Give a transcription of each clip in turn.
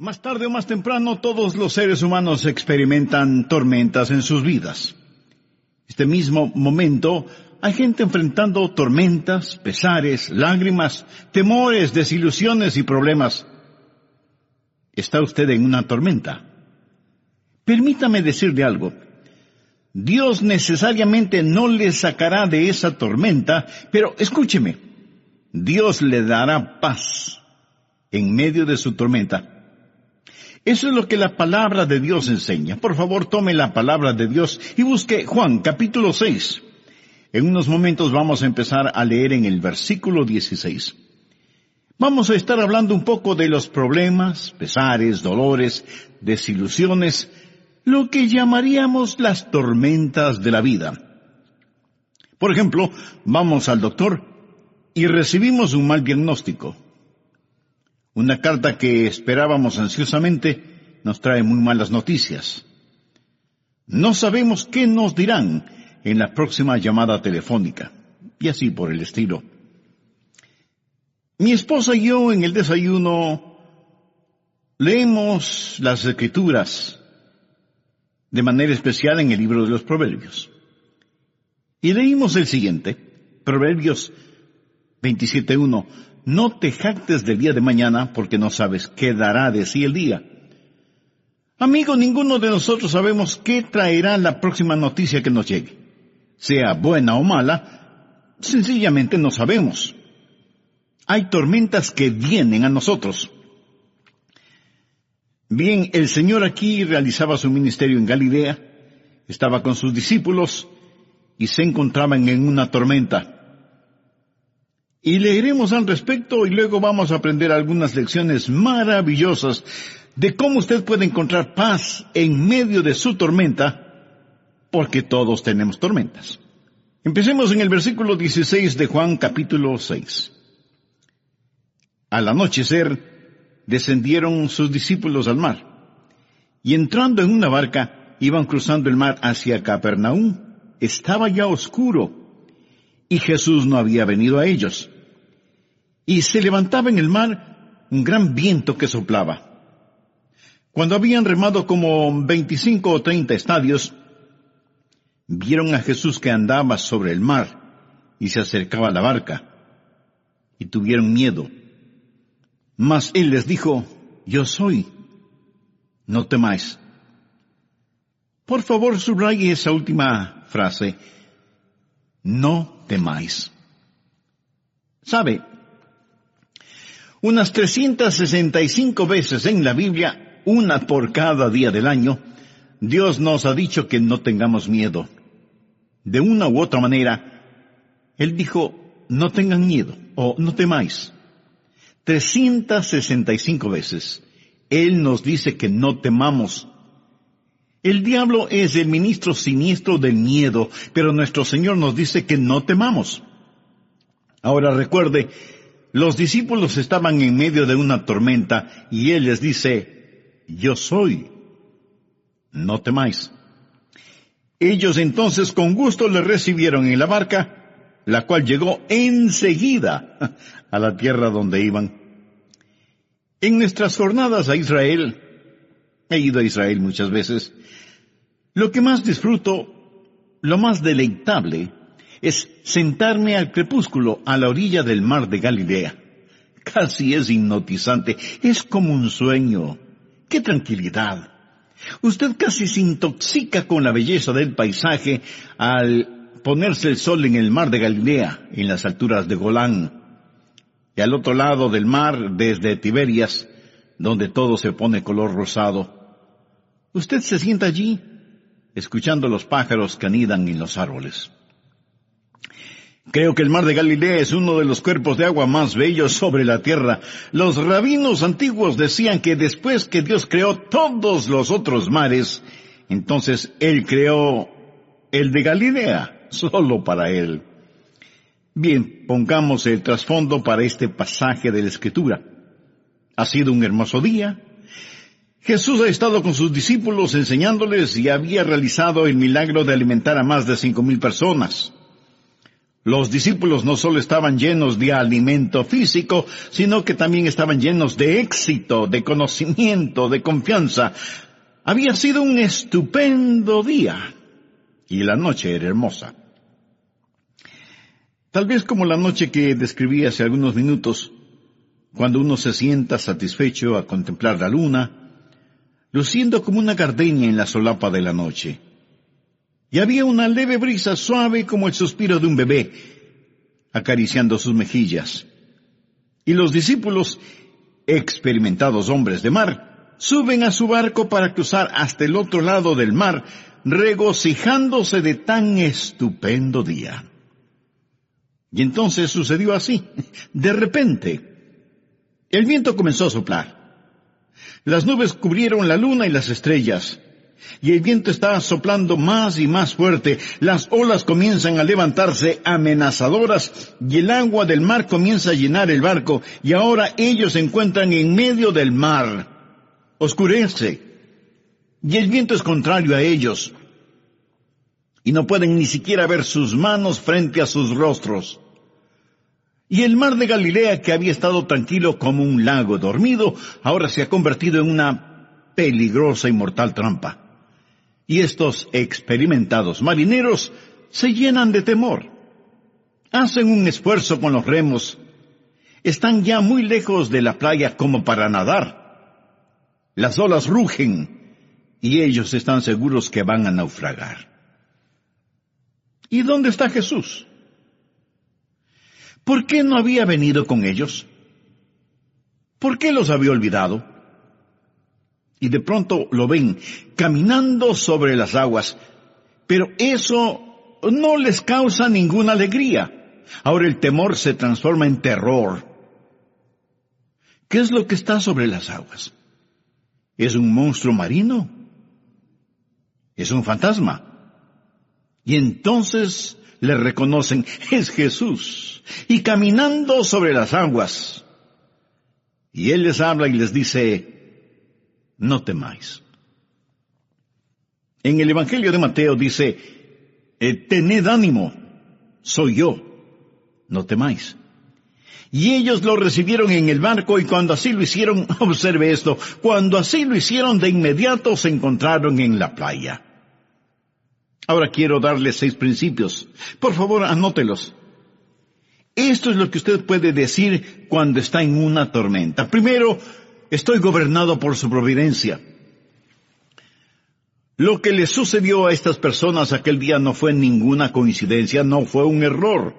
Más tarde o más temprano, todos los seres humanos experimentan tormentas en sus vidas. Este mismo momento, hay gente enfrentando tormentas, pesares, lágrimas, temores, desilusiones y problemas. ¿Está usted en una tormenta? Permítame decirle algo. Dios necesariamente no le sacará de esa tormenta, pero escúcheme, Dios le dará paz en medio de su tormenta. Eso es lo que la palabra de Dios enseña. Por favor, tome la palabra de Dios y busque Juan, capítulo 6. En unos momentos vamos a empezar a leer en el versículo 16. Vamos a estar hablando un poco de los problemas, pesares, dolores, desilusiones, lo que llamaríamos las tormentas de la vida. Por ejemplo, vamos al doctor y recibimos un mal diagnóstico. Una carta que esperábamos ansiosamente nos trae muy malas noticias. No sabemos qué nos dirán en la próxima llamada telefónica, y así por el estilo. Mi esposa y yo en el desayuno leemos las Escrituras, de manera especial en el libro de los Proverbios. Y leímos el siguiente, Proverbios 27:1. No te jactes del día de mañana, porque no sabes qué dará de sí el día. Amigo, ninguno de nosotros sabemos qué traerá la próxima noticia que nos llegue. Sea buena o mala, sencillamente no sabemos. Hay tormentas que vienen a nosotros. Bien, el Señor aquí realizaba su ministerio en Galilea, estaba con sus discípulos y se encontraban en una tormenta. Y leeremos al respecto y luego vamos a aprender algunas lecciones maravillosas de cómo usted puede encontrar paz en medio de su tormenta, porque todos tenemos tormentas. Empecemos en el versículo 16 de Juan capítulo 6. Al anochecer descendieron sus discípulos al mar, y entrando en una barca iban cruzando el mar hacia Capernaum. Estaba ya oscuro, y Jesús no había venido a ellos. Y se levantaba en el mar un gran viento que soplaba. Cuando habían remado como 25 o 30 estadios, vieron a Jesús que andaba sobre el mar y se acercaba a la barca, y tuvieron miedo. Mas él les dijo: Yo soy, no temáis. Por favor, subraye esa última frase, no temáis. ¿Sabe? Unas 365 veces en la Biblia, una por cada día del año, Dios nos ha dicho que no tengamos miedo. De una u otra manera, Él dijo, no tengan miedo o no temáis. 365 veces, Él nos dice que no temamos. El diablo es el ministro siniestro del miedo, pero nuestro Señor nos dice que no temamos. Ahora recuerde, los discípulos estaban en medio de una tormenta y Él les dice, yo soy, no temáis. Ellos entonces con gusto le recibieron en la barca, la cual llegó enseguida a la tierra donde iban. En nuestras jornadas a Israel, he ido a Israel muchas veces, lo que más disfruto, lo más deleitable, es sentarme al crepúsculo a la orilla del mar de Galilea. Casi es hipnotizante, es como un sueño. ¡Qué tranquilidad! Usted casi se intoxica con la belleza del paisaje al ponerse el sol en el mar de Galilea, en las alturas de Golán. Y al otro lado del mar, desde Tiberias, donde todo se pone color rosado. Usted se sienta allí, escuchando los pájaros que anidan en los árboles. Creo que el mar de Galilea es uno de los cuerpos de agua más bellos sobre la tierra. Los rabinos antiguos decían que después que Dios creó todos los otros mares, entonces Él creó el de Galilea, solo para Él. Bien, pongamos el trasfondo para este pasaje de la Escritura. Ha sido un hermoso día. Jesús ha estado con sus discípulos enseñándoles y había realizado el milagro de alimentar a más de 5,000 personas. Los discípulos no solo estaban llenos de alimento físico, sino que también estaban llenos de éxito, de conocimiento, de confianza. Había sido un estupendo día, y la noche era hermosa. Tal vez como la noche que describí hace algunos minutos, cuando uno se sienta satisfecho a contemplar la luna, luciendo como una gardenia en la solapa de la noche. Y había una leve brisa suave como el suspiro de un bebé, acariciando sus mejillas. Y los discípulos, experimentados hombres de mar, suben a su barco para cruzar hasta el otro lado del mar, regocijándose de tan estupendo día. Y entonces sucedió así. De repente, el viento comenzó a soplar. Las nubes cubrieron la luna y las estrellas. Y el viento está soplando más y más fuerte. Las olas comienzan a levantarse amenazadoras y el agua del mar comienza a llenar el barco. Y ahora ellos se encuentran en medio del mar. Oscurece. Y el viento es contrario a ellos. Y no pueden ni siquiera ver sus manos frente a sus rostros. Y el mar de Galilea, que había estado tranquilo como un lago dormido, ahora se ha convertido en una peligrosa y mortal trampa. Y estos experimentados marineros se llenan de temor. Hacen un esfuerzo con los remos. Están ya muy lejos de la playa como para nadar. Las olas rugen y ellos están seguros que van a naufragar. ¿Y dónde está Jesús? ¿Por qué no había venido con ellos? ¿Por qué los había olvidado? Y de pronto lo ven caminando sobre las aguas, pero eso no les causa ninguna alegría. Ahora el temor se transforma en terror. ¿Qué es lo que está sobre las aguas? ¿Es un monstruo marino? ¿Es un fantasma? Y entonces le reconocen, es Jesús, y caminando sobre las aguas. Y Él les habla y les dice, no temáis. En el Evangelio de Mateo dice, tened ánimo, soy yo, no temáis. Y ellos lo recibieron en el barco y cuando así lo hicieron, observe esto, cuando así lo hicieron de inmediato se encontraron en la playa. Ahora quiero darles 6 principios. Por favor, anótelos. Esto es lo que usted puede decir cuando está en una tormenta. Primero, estoy gobernado por su providencia. Lo que le sucedió a estas personas aquel día no fue ninguna coincidencia, no fue un error,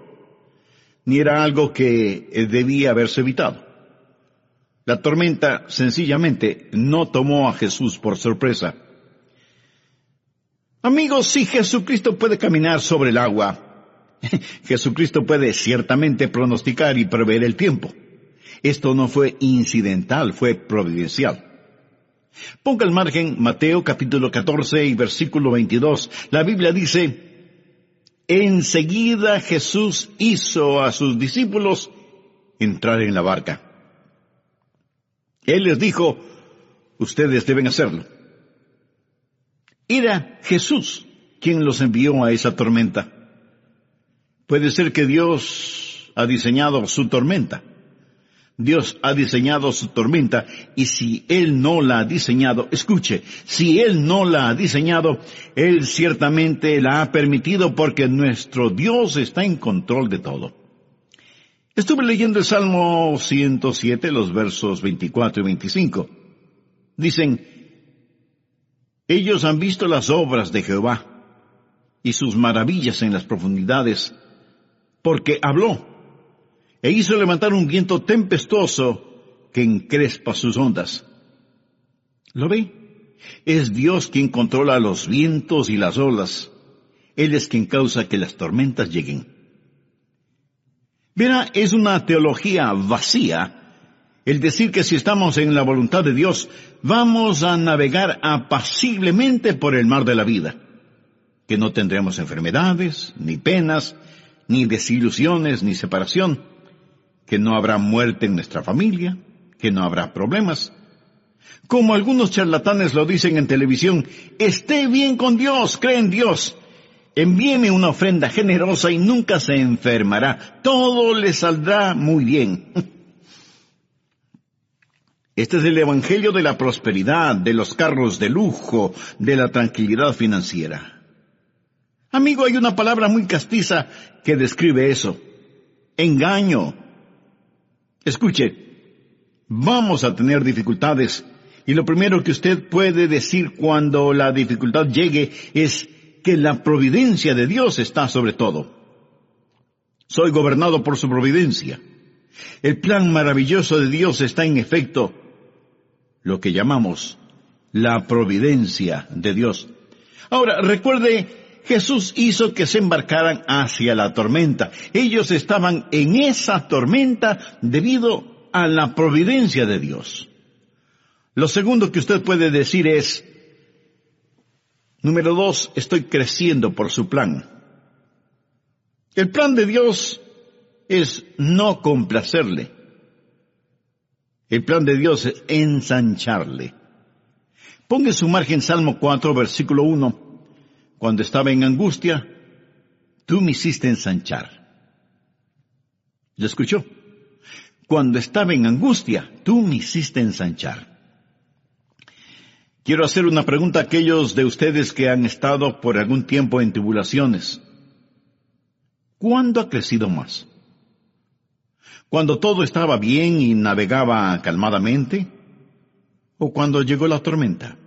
ni era algo que debía haberse evitado. La tormenta sencillamente no tomó a Jesús por sorpresa. Amigos, si Jesucristo puede caminar sobre el agua, Jesucristo puede ciertamente pronosticar y prever el tiempo. Esto no fue incidental, fue providencial. Ponga al margen Mateo capítulo 14 y versículo 22. La Biblia dice, enseguida Jesús hizo a sus discípulos entrar en la barca. Él les dijo, ustedes deben hacerlo. Era Jesús quien los envió a esa tormenta. Puede ser que Dios ha diseñado su tormenta. Dios ha diseñado su tormenta y si Él no la ha diseñado, escuche, si Él no la ha diseñado, Él ciertamente la ha permitido porque nuestro Dios está en control de todo. Estuve leyendo el Salmo 107, los versos 24 y 25. Dicen, ellos han visto las obras de Jehová y sus maravillas en las profundidades, porque habló e hizo levantar un viento tempestuoso que encrespa sus ondas. ¿Lo ve? Es Dios quien controla los vientos y las olas. Él es quien causa que las tormentas lleguen. Verá, es una teología vacía el decir que si estamos en la voluntad de Dios, vamos a navegar apaciblemente por el mar de la vida, que no tendremos enfermedades, ni penas, ni desilusiones, ni separación, que no habrá muerte en nuestra familia, que no habrá problemas. Como algunos charlatanes lo dicen en televisión, esté bien con Dios, cree en Dios. Envíeme una ofrenda generosa y nunca se enfermará. Todo le saldrá muy bien. Este es el evangelio de la prosperidad, de los carros de lujo, de la tranquilidad financiera. Amigo, hay una palabra muy castiza que describe eso. Engaño. Escuche, vamos a tener dificultades, y lo primero que usted puede decir cuando la dificultad llegue es que la providencia de Dios está sobre todo. Soy gobernado por su providencia. El plan maravilloso de Dios está en efecto, lo que llamamos la providencia de Dios. Ahora, recuerde, Jesús hizo que se embarcaran hacia la tormenta. Ellos estaban en esa tormenta debido a la providencia de Dios. Lo segundo que usted puede decir es, número 2, estoy creciendo por su plan. El plan de Dios es no complacerle. El plan de Dios es ensancharle. Ponga en su margen Salmo 4, versículo 1. Cuando estaba en angustia, tú me hiciste ensanchar. ¿Lo escuchó? Cuando estaba en angustia, tú me hiciste ensanchar. Quiero hacer una pregunta a aquellos de ustedes que han estado por algún tiempo en tribulaciones. ¿Cuándo ha crecido más? ¿Cuando todo estaba bien y navegaba calmadamente? ¿O cuando llegó la tormenta?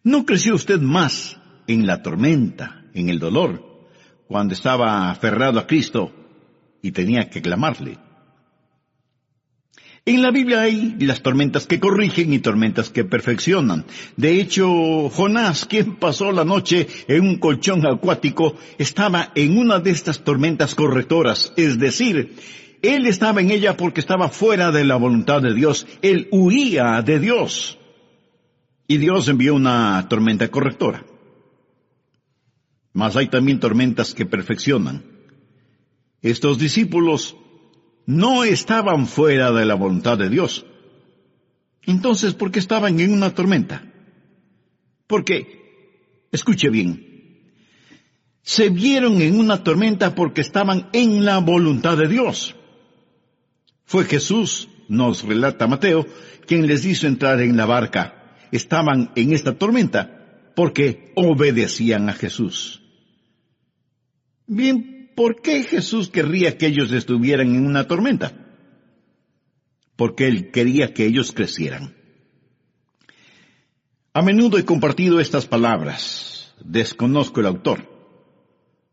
¿No creció usted más en la tormenta, en el dolor, cuando estaba aferrado a Cristo y tenía que clamarle? En la Biblia hay las tormentas que corrigen y tormentas que perfeccionan. De hecho, Jonás, quien pasó la noche en un colchón acuático, estaba en una de estas tormentas correctoras. Es decir, él estaba en ella porque estaba fuera de la voluntad de Dios. Él huía de Dios. Y Dios envió una tormenta correctora. Mas hay también tormentas que perfeccionan. Estos discípulos no estaban fuera de la voluntad de Dios. Entonces, ¿por qué estaban en una tormenta? Porque, escuche bien, se vieron en una tormenta porque estaban en la voluntad de Dios. Fue Jesús, nos relata Mateo, quien les hizo entrar en la barca. Estaban en esta tormenta porque obedecían a Jesús. Bien, ¿por qué Jesús querría que ellos estuvieran en una tormenta? Porque Él quería que ellos crecieran. A menudo he compartido estas palabras. Desconozco el autor.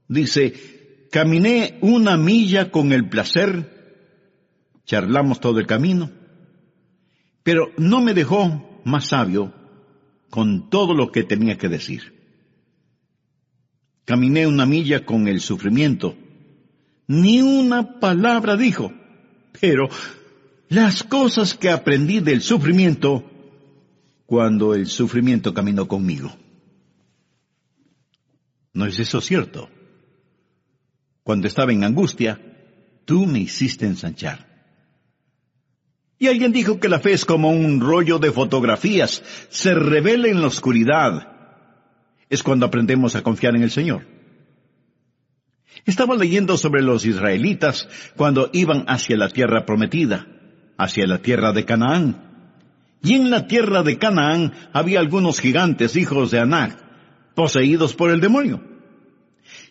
Dice, caminé 1 milla con el placer, charlamos todo el camino, pero no me dejó más sabio con todo lo que tenía que decir. Caminé 1 milla con el sufrimiento. Ni una palabra dijo, pero las cosas que aprendí del sufrimiento cuando el sufrimiento caminó conmigo. ¿No es eso cierto? Cuando estaba en angustia, tú me hiciste ensanchar. Y alguien dijo que la fe es como un rollo de fotografías, se revela en la oscuridad. Es cuando aprendemos a confiar en el Señor. Estaba leyendo sobre los israelitas cuando iban hacia la tierra prometida, hacia la tierra de Canaán. Y en la tierra de Canaán había algunos gigantes, hijos de Anac, poseídos por el demonio.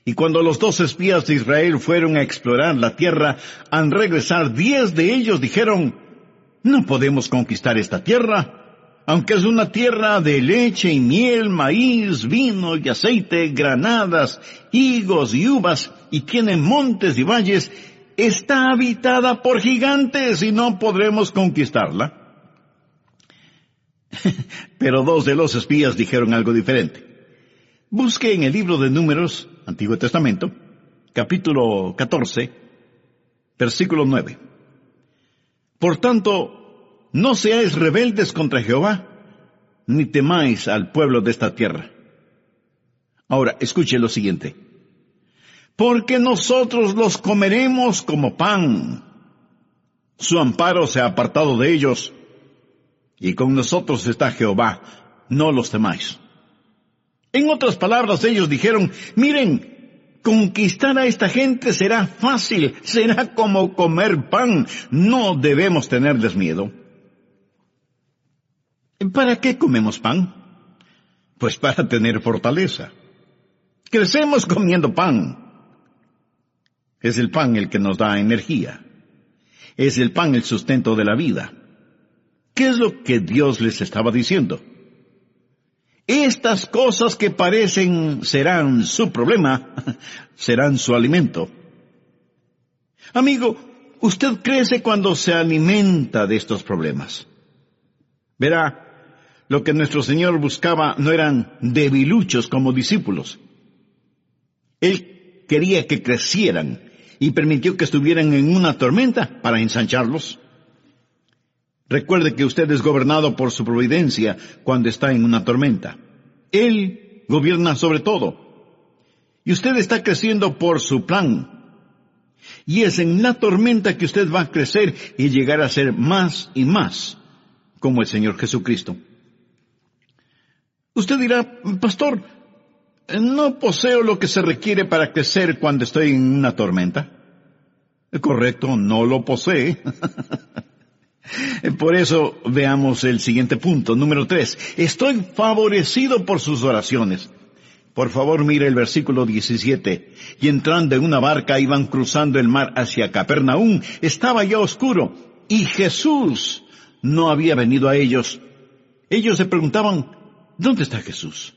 Y cuando los 2 espías de Israel fueron a explorar la tierra, al regresar 10 de ellos dijeron, no podemos conquistar esta tierra, aunque es una tierra de leche y miel, maíz, vino y aceite, granadas, higos y uvas, y tiene montes y valles, está habitada por gigantes y no podremos conquistarla. Pero 2 de los espías dijeron algo diferente. Busque en el libro de Números, Antiguo Testamento, capítulo 14, versículo 9. Por tanto, no seáis rebeldes contra Jehová, ni temáis al pueblo de esta tierra. Ahora, escuche lo siguiente. Porque nosotros los comeremos como pan. Su amparo se ha apartado de ellos, y con nosotros está Jehová, no los temáis. En otras palabras, ellos dijeron, miren, conquistar a esta gente será fácil, será como comer pan, no debemos tenerles miedo. ¿Para qué comemos pan? Pues para tener fortaleza. Crecemos comiendo pan. Es el pan el que nos da energía. Es el pan el sustento de la vida. ¿Qué es lo que Dios les estaba diciendo? Estas cosas que parecen serán su problema, serán su alimento. Amigo, usted crece cuando se alimenta de estos problemas. Verá, lo que nuestro Señor buscaba no eran debiluchos como discípulos. Él quería que crecieran y permitió que estuvieran en una tormenta para ensancharlos. Recuerde que usted es gobernado por su providencia cuando está en una tormenta. Él gobierna sobre todo. Y usted está creciendo por su plan. Y es en la tormenta que usted va a crecer y llegar a ser más y más como el Señor Jesucristo. Usted dirá, pastor, ¿no poseo lo que se requiere para crecer cuando estoy en una tormenta? Correcto, no lo posee. Por eso veamos el siguiente punto, número 3. Estoy favorecido por sus oraciones. Por favor, mire el versículo 17. Y entrando en una barca iban cruzando el mar hacia Capernaum. Estaba ya oscuro y Jesús no había venido a ellos. Ellos se preguntaban, ¿dónde está Jesús?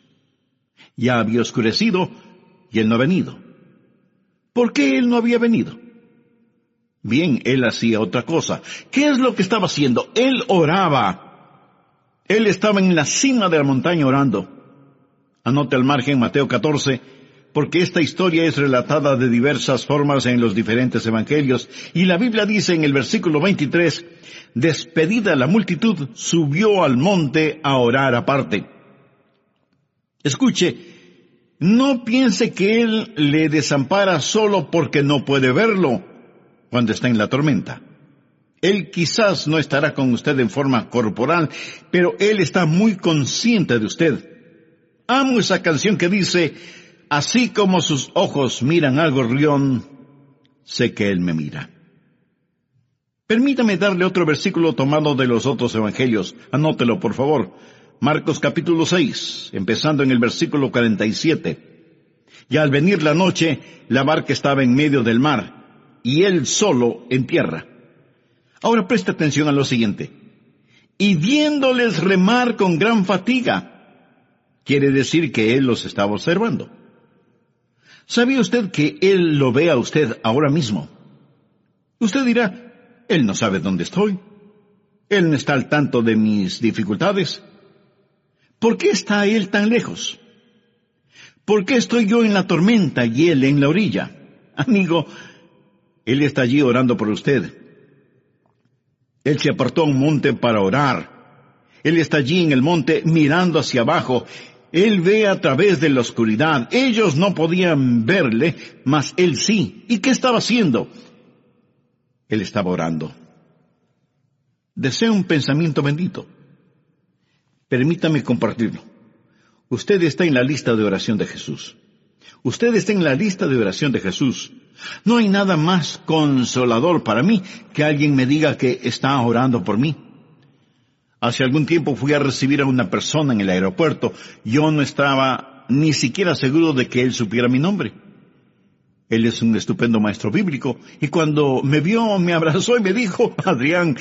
Ya había oscurecido y Él no ha venido. ¿Por qué Él no había venido? Bien, Él hacía otra cosa. ¿Qué es lo que estaba haciendo? Él oraba. Él estaba en la cima de la montaña orando. Anote al margen Mateo 14, porque esta historia es relatada de diversas formas en los diferentes evangelios, y la Biblia dice en el versículo 23, despedida la multitud, subió al monte a orar aparte. Escuche, no piense que Él le desampara solo porque no puede verlo cuando está en la tormenta. Él quizás no estará con usted en forma corporal, pero Él está muy consciente de usted. Amo esa canción que dice, así como sus ojos miran al gorrión, sé que Él me mira. Permítame darle otro versículo tomado de los otros evangelios. Anótelo, por favor. Marcos capítulo 6, empezando en el versículo 47. Y al venir la noche, la barca estaba en medio del mar, y Él solo en tierra. Ahora preste atención a lo siguiente. Y viéndoles remar con gran fatiga, quiere decir que Él los estaba observando. ¿Sabía usted que Él lo ve a usted ahora mismo? Usted dirá, Él no sabe dónde estoy. Él no está al tanto de mis dificultades. ¿Por qué está Él tan lejos? ¿Por qué estoy yo en la tormenta y Él en la orilla? Amigo, Él está allí orando por usted. Él se apartó a un monte para orar. Él está allí en el monte mirando hacia abajo. Él ve a través de la oscuridad. Ellos no podían verle, mas Él sí. ¿Y qué estaba haciendo? Él estaba orando. Desea un pensamiento bendito. Permítame compartirlo. Usted está en la lista de oración de Jesús. Usted está en la lista de oración de Jesús. No hay nada más consolador para mí que alguien me diga que está orando por mí. Hace algún tiempo fui a recibir a una persona en el aeropuerto. Yo no estaba ni siquiera seguro de que él supiera mi nombre. Él es un estupendo maestro bíblico, y cuando me vio, me abrazó y me dijo, Adrián,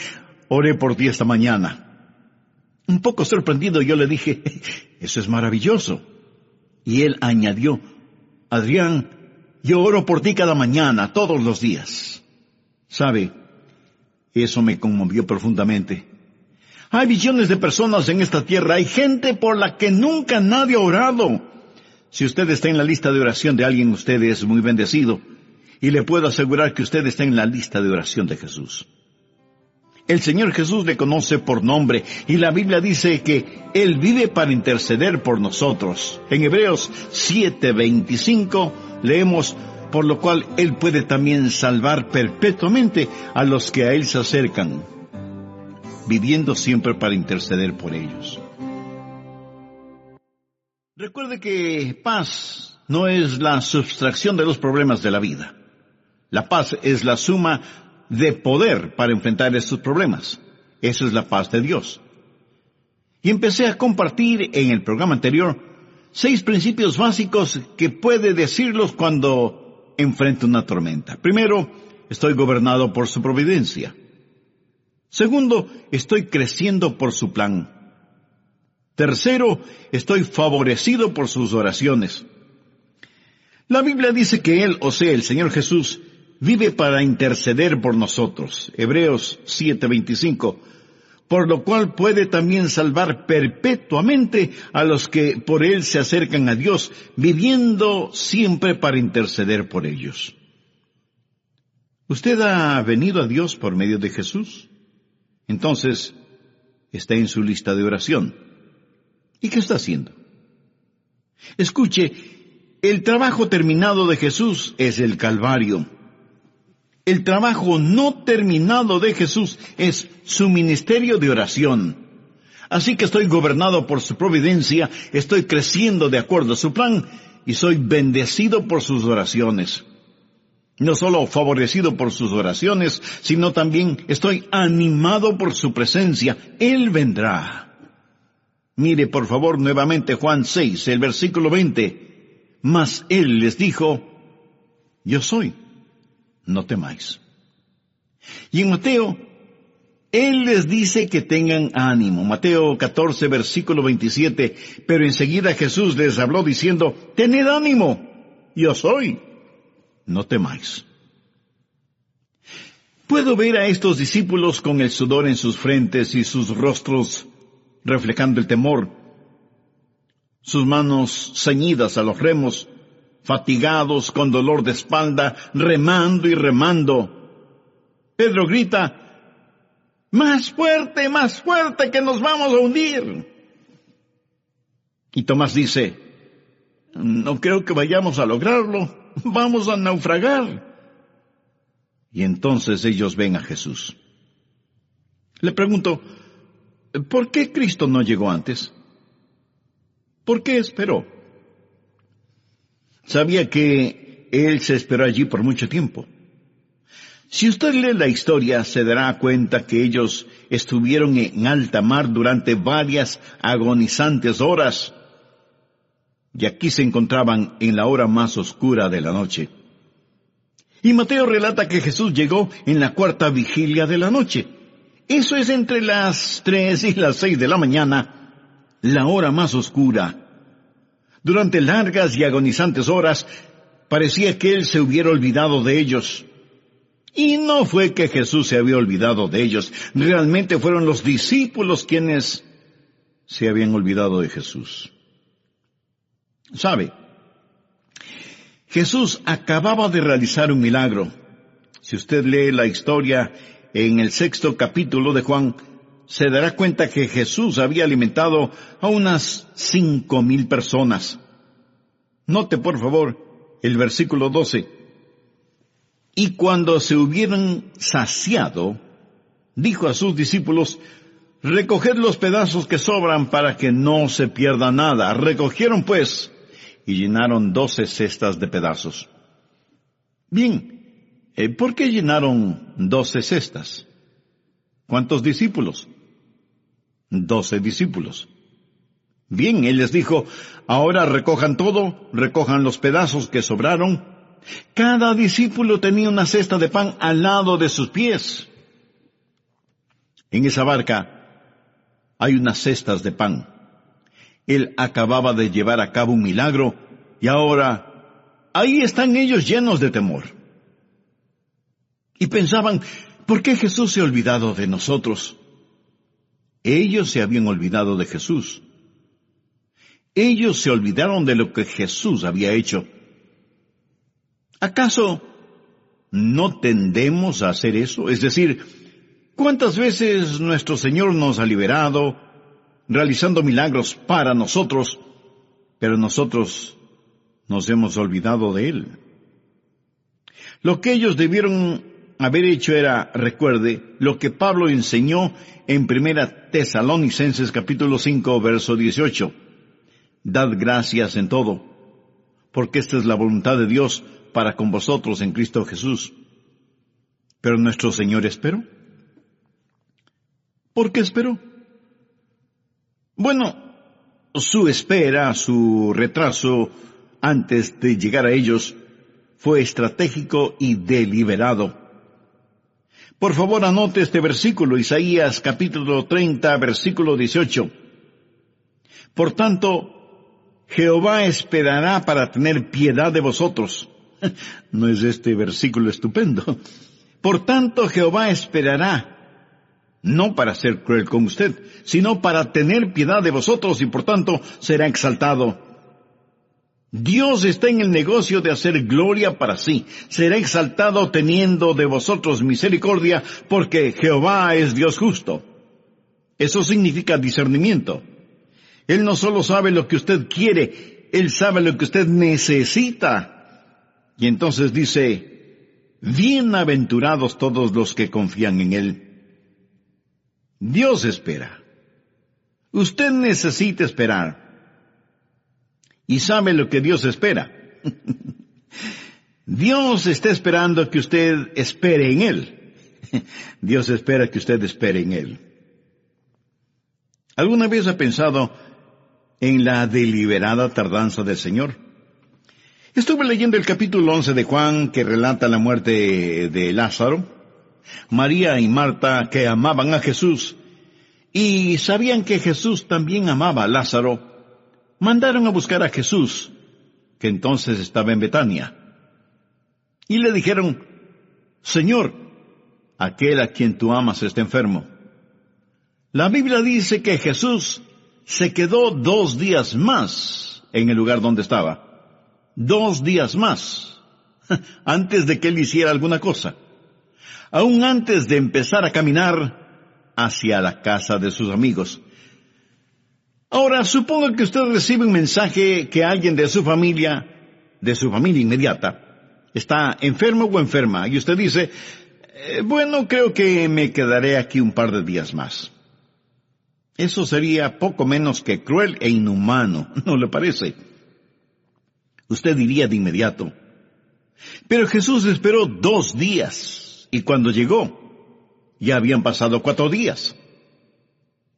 oré por ti esta mañana. Un poco sorprendido yo le dije, eso es maravilloso. Y él añadió, Adrián, yo oro por ti cada mañana, todos los días. ¿Sabe? Eso me conmovió profundamente. Hay millones de personas en esta tierra, hay gente por la que nunca nadie ha orado. Si usted está en la lista de oración de alguien, usted es muy bendecido. Y le puedo asegurar que usted está en la lista de oración de Jesús. El Señor Jesús le conoce por nombre, y la Biblia dice que Él vive para interceder por nosotros. En Hebreos 7:25 leemos, por lo cual Él puede también salvar perpetuamente a los que a Él se acercan, viviendo siempre para interceder por ellos. Recuerde que paz no es la sustracción de los problemas de la vida. La paz es la suma de poder para enfrentar estos problemas. Esa es la paz de Dios. Y empecé a compartir en el programa anterior 6 principios básicos que puede decirlos cuando enfrenta una tormenta. Primero, estoy gobernado por su providencia. Segundo, estoy creciendo por su plan. Tercero, estoy favorecido por sus oraciones. La Biblia dice que Él, o sea, el Señor Jesús, vive para interceder por nosotros. Hebreos 7:25. Por lo cual puede también salvar perpetuamente a los que por Él se acercan a Dios, viviendo siempre para interceder por ellos. ¿Usted ha venido a Dios por medio de Jesús? Entonces, está en su lista de oración. ¿Y qué está haciendo? Escuche, el trabajo terminado de Jesús es el Calvario. El trabajo no terminado de Jesús es su ministerio de oración. Así que estoy gobernado por su providencia, estoy creciendo de acuerdo a su plan y soy bendecido por sus oraciones. No solo favorecido por sus oraciones, sino también estoy animado por su presencia. Él vendrá. Mire por favor nuevamente Juan 6, el versículo 20. Mas Él les dijo, yo soy. No temáis. Y en Mateo, Él les dice que tengan ánimo. Mateo 14, versículo 27. Pero enseguida Jesús les habló diciendo, tened ánimo, yo soy. No temáis. Puedo ver a estos discípulos con el sudor en sus frentes y sus rostros reflejando el temor. Sus manos ceñidas a los remos, fatigados con dolor de espalda, remando y remando. Pedro grita, más fuerte, que nos vamos a hundir. Y Tomás dice, no creo que vayamos a lograrlo, vamos a naufragar. Y entonces ellos ven a Jesús. Le pregunto, ¿por qué Cristo no llegó antes? ¿Por qué esperó? Sabía que Él se esperó allí por mucho tiempo. Si usted lee la historia, se dará cuenta que ellos estuvieron en alta mar durante varias agonizantes horas. Y aquí se encontraban en la hora más oscura de la noche. Y Mateo relata que Jesús llegó en la 4ª vigilia de la noche. Eso es entre las 3 y las 6 de la mañana, la hora más oscura. Durante largas y agonizantes horas, parecía que Él se hubiera olvidado de ellos. Y no fue que Jesús se había olvidado de ellos, realmente fueron los discípulos quienes se habían olvidado de Jesús. ¿Sabe? Jesús acababa de realizar un milagro. Si usted lee la historia en el 6º capítulo de Juan, se dará cuenta que Jesús había alimentado a unas 5,000 personas. Note por favor el versículo 12. Y cuando se hubieran saciado, dijo a sus discípulos, recoged los pedazos que sobran para que no se pierda nada. Recogieron pues y llenaron 12 cestas de pedazos. Bien, ¿por qué llenaron 12 cestas? ¿Cuántos discípulos? 12 discípulos. Bien, Él les dijo, ahora recojan todo, recojan los pedazos que sobraron. Cada discípulo tenía una cesta de pan al lado de sus pies. En esa barca hay unas cestas de pan. Él acababa de llevar a cabo un milagro y ahora ahí están ellos llenos de temor. Y pensaban, ¿por qué Jesús se ha olvidado de nosotros? Ellos se habían olvidado de Jesús. Ellos se olvidaron de lo que Jesús había hecho. ¿Acaso no tendemos a hacer eso? Es decir, ¿cuántas veces nuestro Señor nos ha liberado, realizando milagros para nosotros, pero nosotros nos hemos olvidado de Él? Lo que ellos debieron haber hecho era, recuerde, lo que Pablo enseñó en 1 Tesalonicenses capítulo 5, verso 18. Dad gracias en todo, porque esta es la voluntad de Dios para con vosotros en Cristo Jesús. Pero nuestro Señor esperó. ¿Por qué esperó? Bueno, su espera, su retraso antes de llegar a ellos fue estratégico y deliberado. Por favor, anote este versículo, Isaías capítulo 30, versículo 18. Por tanto, Jehová esperará para tener piedad de vosotros. ¿No es este versículo estupendo? Por tanto, Jehová esperará, no para ser cruel con usted, sino para tener piedad de vosotros y por tanto será exaltado. Dios está en el negocio de hacer gloria para sí. Será exaltado teniendo de vosotros misericordia, porque Jehová es Dios justo. Eso significa discernimiento. Él no solo sabe lo que usted quiere, Él sabe lo que usted necesita. Y entonces dice, bienaventurados todos los que confían en Él. Dios espera. Usted necesita esperar. ¿Y sabe lo que Dios espera? Dios está esperando que usted espere en Él. Dios espera que usted espere en Él. ¿Alguna vez ha pensado en la deliberada tardanza del Señor? Estuve leyendo el capítulo 11 de Juan, que relata la muerte de Lázaro. María y Marta, que amaban a Jesús, y sabían que Jesús también amaba a Lázaro, mandaron a buscar a Jesús, que entonces estaba en Betania. Y le dijeron, Señor, aquel a quien tú amas está enfermo. La Biblia dice que Jesús se quedó 2 días más en el lugar donde estaba. 2 días más, antes de que él hiciera alguna cosa. Aún antes de empezar a caminar hacia la casa de sus amigos. Ahora, supongo que usted recibe un mensaje que alguien de su familia inmediata, está enfermo o enferma, y usted dice, bueno, creo que me quedaré aquí un par de días más. Eso sería poco menos que cruel e inhumano, ¿no le parece? Usted diría de inmediato. Pero Jesús esperó 2 días, y cuando llegó, ya habían pasado 4 días.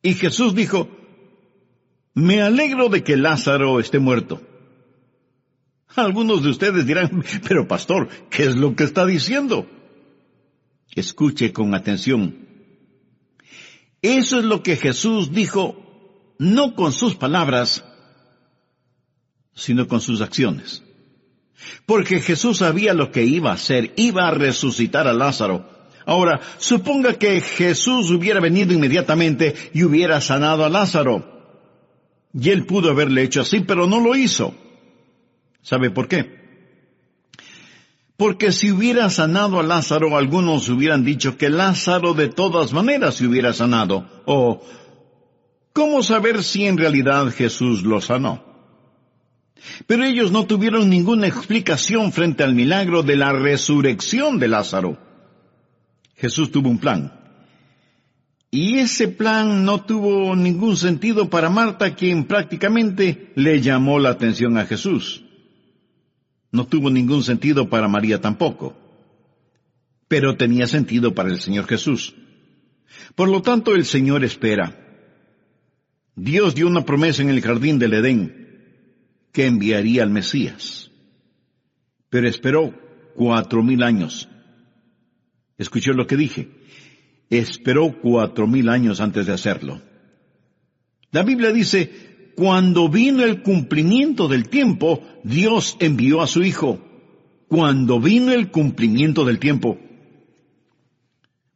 Y Jesús dijo, me alegro de que Lázaro esté muerto. Algunos de ustedes dirán, pero pastor, ¿qué es lo que está diciendo? Escuche con atención. Eso es lo que Jesús dijo, no con sus palabras, sino con sus acciones. Porque Jesús sabía lo que iba a hacer, iba a resucitar a Lázaro. Ahora, suponga que Jesús hubiera venido inmediatamente y hubiera sanado a Lázaro. Y él pudo haberle hecho así, pero no lo hizo. ¿Sabe por qué? Porque si hubiera sanado a Lázaro, algunos hubieran dicho que Lázaro de todas maneras se hubiera sanado. O, ¿cómo saber si en realidad Jesús lo sanó? Pero ellos no tuvieron ninguna explicación frente al milagro de la resurrección de Lázaro. Jesús tuvo un plan. Y ese plan no tuvo ningún sentido para Marta, quien prácticamente le llamó la atención a Jesús. No tuvo ningún sentido para María tampoco. Pero tenía sentido para el Señor Jesús. Por lo tanto, el Señor espera. Dios dio una promesa en el jardín del Edén, que enviaría al Mesías. Pero esperó 4,000 años. ¿Escuchó lo que dije? Esperó 4,000 años antes de hacerlo. La Biblia dice, cuando vino el cumplimiento del tiempo, Dios envió a su Hijo. Cuando vino el cumplimiento del tiempo.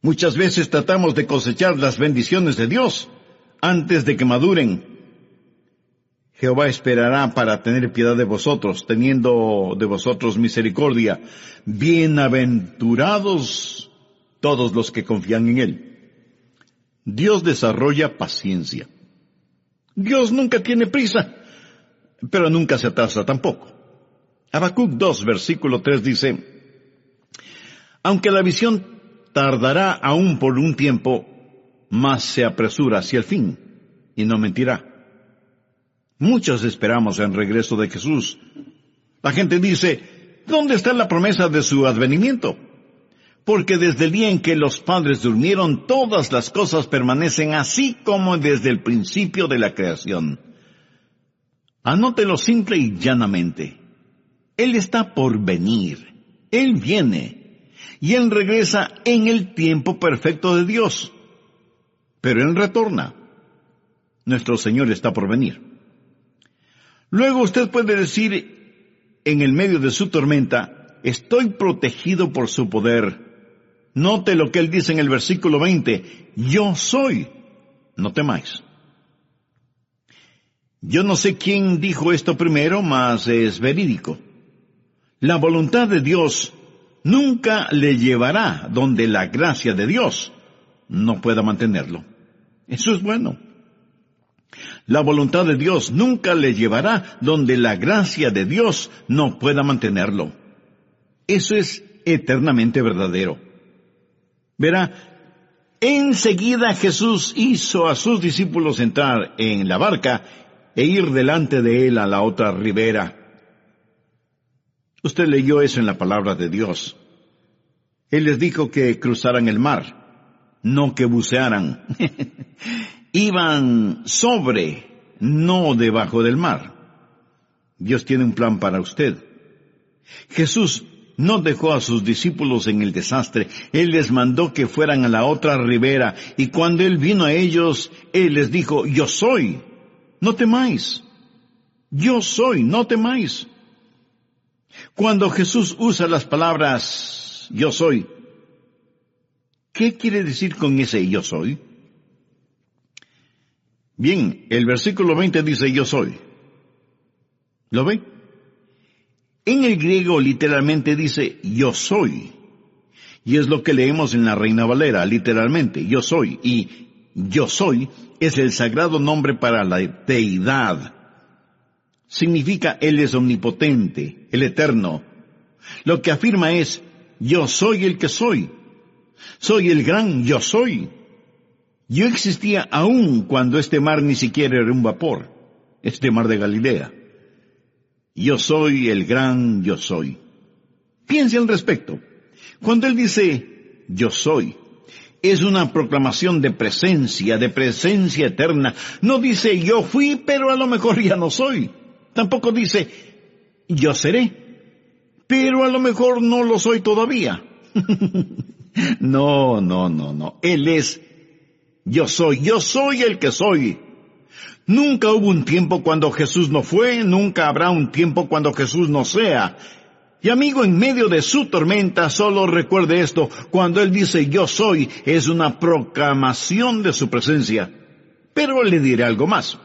Muchas veces tratamos de cosechar las bendiciones de Dios antes de que maduren. Jehová esperará para tener piedad de vosotros, teniendo de vosotros misericordia. Bienaventurados todos los que confían en Él. Dios desarrolla paciencia. Dios nunca tiene prisa, pero nunca se atrasa tampoco. Habacuc 2, versículo 3 dice, aunque la visión tardará aún por un tiempo, mas se apresura hacia el fin, y no mentirá. Muchos esperamos el regreso de Jesús. La gente dice, ¿dónde está la promesa de su advenimiento? Porque desde el día en que los padres durmieron, todas las cosas permanecen así como desde el principio de la creación. Anótelo simple y llanamente. Él está por venir. Él viene. Y Él regresa en el tiempo perfecto de Dios. Pero Él retorna. Nuestro Señor está por venir. Luego usted puede decir, en el medio de su tormenta, estoy protegido por su poder. Note lo que Él dice en el versículo 20, yo soy, no temáis. Yo no sé quién dijo esto primero, mas es verídico. La voluntad de Dios nunca le llevará donde la gracia de Dios no pueda mantenerlo. Eso es bueno. La voluntad de Dios nunca le llevará donde la gracia de Dios no pueda mantenerlo. Eso es eternamente verdadero. Verá, enseguida Jesús hizo a sus discípulos entrar en la barca e ir delante de Él a la otra ribera. Usted leyó eso en la palabra de Dios. Él les dijo que cruzaran el mar, no que bucearan. Iban sobre, no debajo del mar. Dios tiene un plan para usted. Jesús no dejó a sus discípulos en el desastre. Él les mandó que fueran a la otra ribera, y cuando Él vino a ellos, Él les dijo, yo soy, no temáis. Yo soy, no temáis. Cuando Jesús usa las palabras, yo soy, ¿qué quiere decir con ese yo soy? Bien, el versículo 20 dice yo soy. ¿Lo ve? En el griego literalmente dice yo soy. Y es lo que leemos en la Reina Valera, literalmente, yo soy. Y yo soy es el sagrado nombre para la deidad. Significa Él es omnipotente, el eterno. Lo que afirma es, yo soy el que soy. Soy el gran yo soy. Yo existía aún cuando este mar ni siquiera era un vapor, este mar de Galilea. Yo soy el gran yo soy. Piense al respecto. Cuando Él dice, yo soy, es una proclamación de presencia eterna. No dice, yo fui, pero a lo mejor ya no soy. Tampoco dice, yo seré, pero a lo mejor no lo soy todavía. No. Él es, yo soy el que soy. Nunca hubo un tiempo cuando Jesús no fue, nunca habrá un tiempo cuando Jesús no sea. Y amigo, en medio de su tormenta, solo recuerde esto, cuando Él dice yo soy, es una proclamación de su presencia. Pero le diré algo más.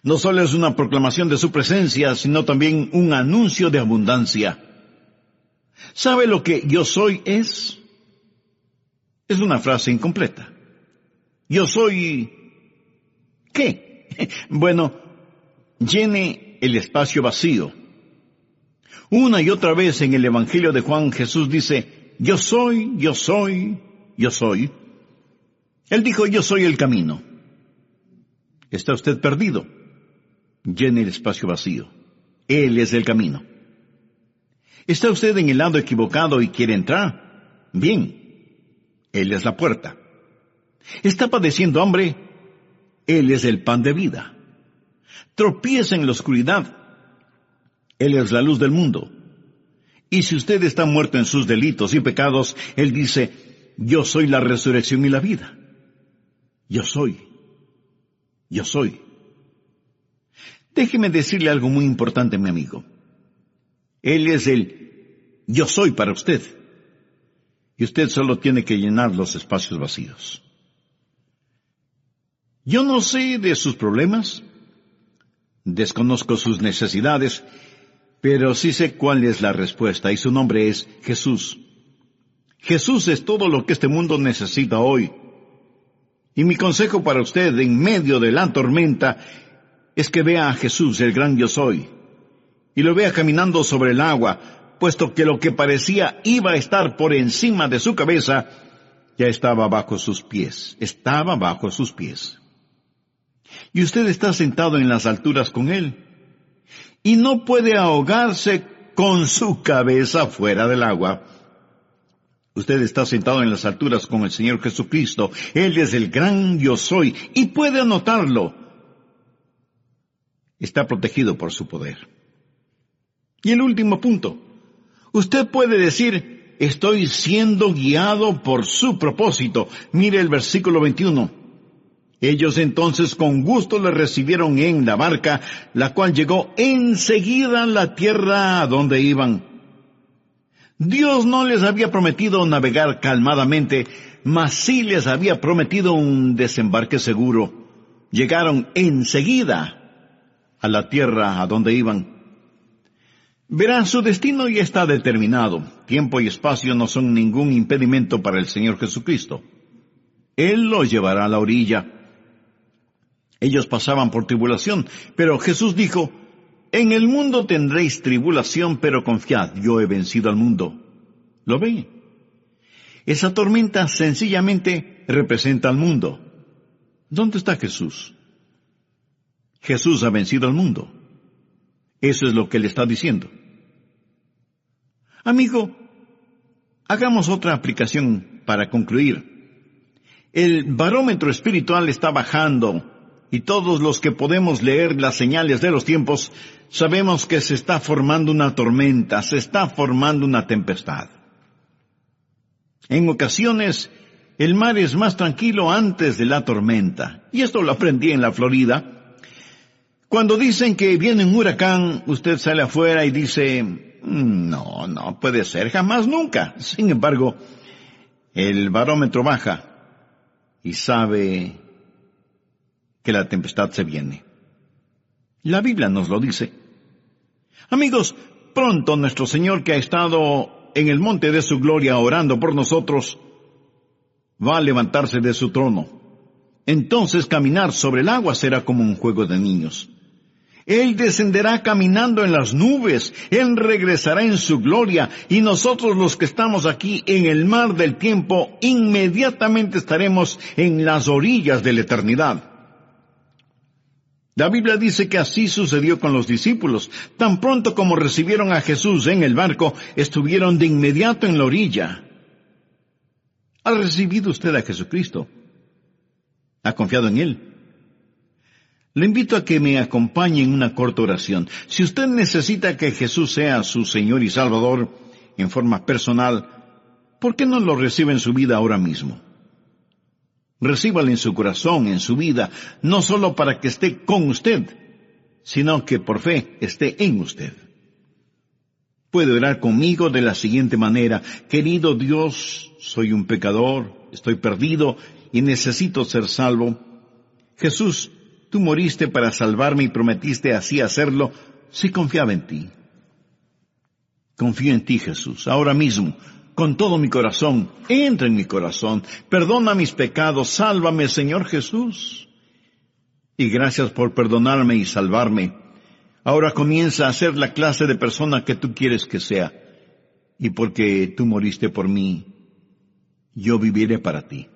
No solo es una proclamación de su presencia, sino también un anuncio de abundancia. ¿Sabe lo que yo soy es? Es una frase incompleta. Yo soy, ¿qué? Bueno, llene el espacio vacío. Una y otra vez en el Evangelio de Juan, Jesús dice, yo soy, yo soy, yo soy. Él dijo, yo soy el camino. ¿Está usted perdido? Llene el espacio vacío. Él es el camino. ¿Está usted en el lado equivocado y quiere entrar? Bien, Él es la puerta. ¿Está padeciendo hambre? Él es el pan de vida. Tropieza en la oscuridad. Él es la luz del mundo. Y si usted está muerto en sus delitos y pecados, Él dice, yo soy la resurrección y la vida. Yo soy. Yo soy. Déjeme decirle algo muy importante, mi amigo. Él es el yo soy para usted. Y usted solo tiene que llenar los espacios vacíos. Yo no sé de sus problemas, desconozco sus necesidades, pero sí sé cuál es la respuesta, y su nombre es Jesús. Jesús es todo lo que este mundo necesita hoy. Y mi consejo para usted en medio de la tormenta es que vea a Jesús, el gran yo soy, y lo vea caminando sobre el agua, puesto que lo que parecía iba a estar por encima de su cabeza, ya estaba bajo sus pies. Estaba bajo sus pies. Y usted está sentado en las alturas con Él. Y no puede ahogarse con su cabeza fuera del agua. Usted está sentado en las alturas con el Señor Jesucristo. Él es el gran yo soy y puede anotarlo. Está protegido por su poder. Y el último punto. Usted puede decir, estoy siendo guiado por su propósito. Mire el versículo 21. Ellos entonces con gusto le recibieron en la barca, la cual llegó enseguida a la tierra a donde iban. Dios no les había prometido navegar calmadamente, mas sí les había prometido un desembarque seguro. Llegaron enseguida a la tierra a donde iban. Verán, su destino ya está determinado. Tiempo y espacio no son ningún impedimento para el Señor Jesucristo. Él los llevará a la orilla. Ellos pasaban por tribulación, pero Jesús dijo, en el mundo tendréis tribulación, pero confiad, yo he vencido al mundo. ¿Lo ven? Esa tormenta sencillamente representa al mundo. ¿Dónde está Jesús? Jesús ha vencido al mundo. Eso es lo que le está diciendo. Amigo, hagamos otra aplicación para concluir. El barómetro espiritual está bajando y todos los que podemos leer las señales de los tiempos sabemos que se está formando una tormenta, se está formando una tempestad. En ocasiones, el mar es más tranquilo antes de la tormenta. Y esto lo aprendí en la Florida. Cuando dicen que viene un huracán, usted sale afuera y dice, no puede ser, jamás, nunca. Sin embargo, el barómetro baja y sabe que la tempestad se viene. La Biblia nos lo dice. Amigos, pronto nuestro Señor, que ha estado en el monte de su gloria orando por nosotros, va a levantarse de su trono. Entonces caminar sobre el agua será como un juego de niños. Él descenderá caminando en las nubes, Él regresará en su gloria, y nosotros los que estamos aquí en el mar del tiempo, inmediatamente estaremos en las orillas de la eternidad. La Biblia dice que así sucedió con los discípulos. Tan pronto como recibieron a Jesús en el barco, estuvieron de inmediato en la orilla. ¿Ha recibido usted a Jesucristo? ¿Ha confiado en Él? Le invito a que me acompañe en una corta oración. Si usted necesita que Jesús sea su Señor y Salvador en forma personal, ¿por qué no lo recibe en su vida ahora mismo? Recíbalo en su corazón, en su vida, no solo para que esté con usted, sino que por fe esté en usted. Puede orar conmigo de la siguiente manera: querido Dios, soy un pecador, estoy perdido y necesito ser salvo. Jesús, tú moriste para salvarme y prometiste así hacerlo si confiaba en ti. Confío en ti, Jesús, ahora mismo. Con todo mi corazón, entra en mi corazón, perdona mis pecados, sálvame, Señor Jesús. Y gracias por perdonarme y salvarme. Ahora comienza a ser la clase de persona que tú quieres que sea. Y porque tú moriste por mí, yo viviré para ti.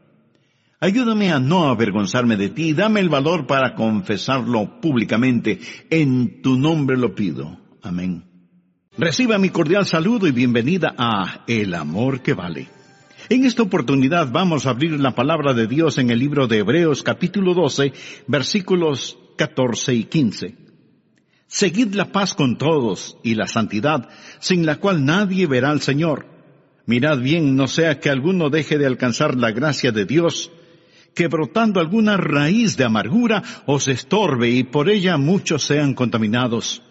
Ayúdame a no avergonzarme de ti, dame el valor para confesarlo públicamente. En tu nombre lo pido. Amén. Reciba mi cordial saludo y bienvenida a El Amor que Vale. En esta oportunidad vamos a abrir la palabra de Dios en el libro de Hebreos capítulo 12, versículos 14 y 15. Seguid la paz con todos y la santidad, sin la cual nadie verá al Señor. Mirad bien, no sea que alguno deje de alcanzar la gracia de Dios, que brotando alguna raíz de amargura os estorbe y por ella muchos sean contaminados.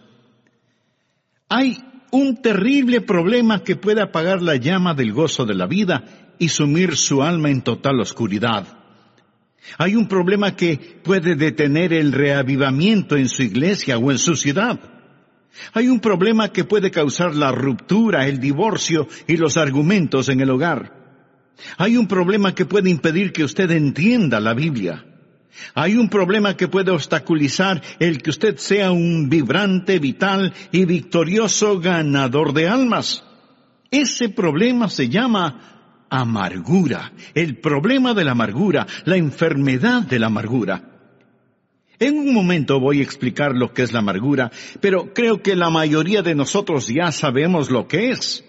Hay un terrible problema que puede apagar la llama del gozo de la vida y sumir su alma en total oscuridad. Hay un problema que puede detener el reavivamiento en su iglesia o en su ciudad. Hay un problema que puede causar la ruptura, el divorcio y los argumentos en el hogar. Hay un problema que puede impedir que usted entienda la Biblia. Hay un problema que puede obstaculizar el que usted sea un vibrante, vital y victorioso ganador de almas. Ese problema se llama amargura, el problema de la amargura, la enfermedad de la amargura. En un momento voy a explicar lo que es la amargura, pero creo que la mayoría de nosotros ya sabemos lo que es.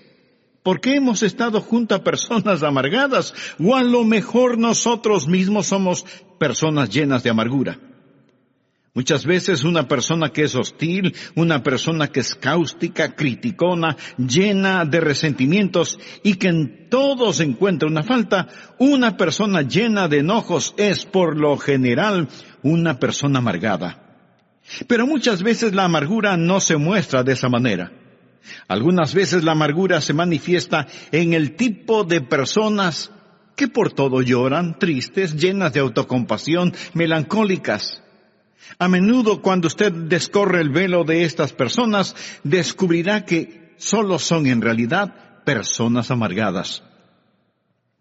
Porque hemos estado junto a personas amargadas, o a lo mejor nosotros mismos somos personas llenas de amargura. Muchas veces una persona que es hostil, una persona que es cáustica, criticona, llena de resentimientos y que en todo se encuentra una falta, una persona llena de enojos es por lo general una persona amargada. Pero muchas veces la amargura no se muestra de esa manera. Algunas veces la amargura se manifiesta en el tipo de personas que por todo lloran, tristes, llenas de autocompasión, melancólicas. A menudo cuando usted descorre el velo de estas personas, descubrirá que solo son en realidad personas amargadas.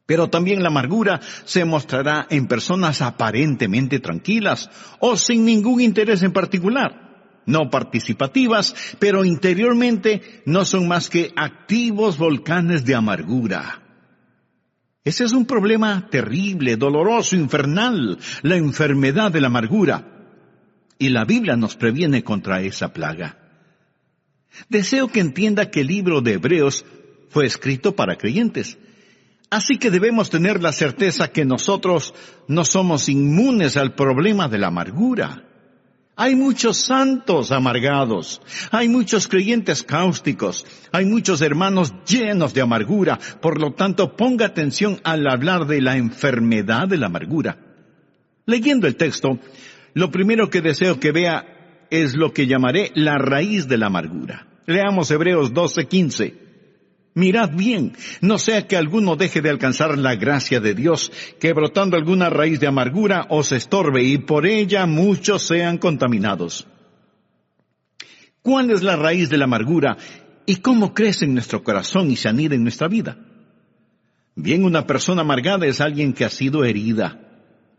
Pero también la amargura se mostrará en personas aparentemente tranquilas o sin ningún interés en particular, no participativas, pero interiormente no son más que activos volcanes de amargura. Ese es un problema terrible, doloroso, infernal, la enfermedad de la amargura. Y la Biblia nos previene contra esa plaga. Deseo que entienda que el libro de Hebreos fue escrito para creyentes. Así que debemos tener la certeza que nosotros no somos inmunes al problema de la amargura. Hay muchos santos amargados, hay muchos creyentes cáusticos, hay muchos hermanos llenos de amargura. Por lo tanto, ponga atención al hablar de la enfermedad de la amargura. Leyendo el texto, lo primero que deseo que vea es lo que llamaré la raíz de la amargura. Leamos Hebreos 12:15. Mirad bien, no sea que alguno deje de alcanzar la gracia de Dios, que brotando alguna raíz de amargura os estorbe y por ella muchos sean contaminados. ¿Cuál es la raíz de la amargura y cómo crece en nuestro corazón y se anida en nuestra vida? Bien, una persona amargada es alguien que ha sido herida.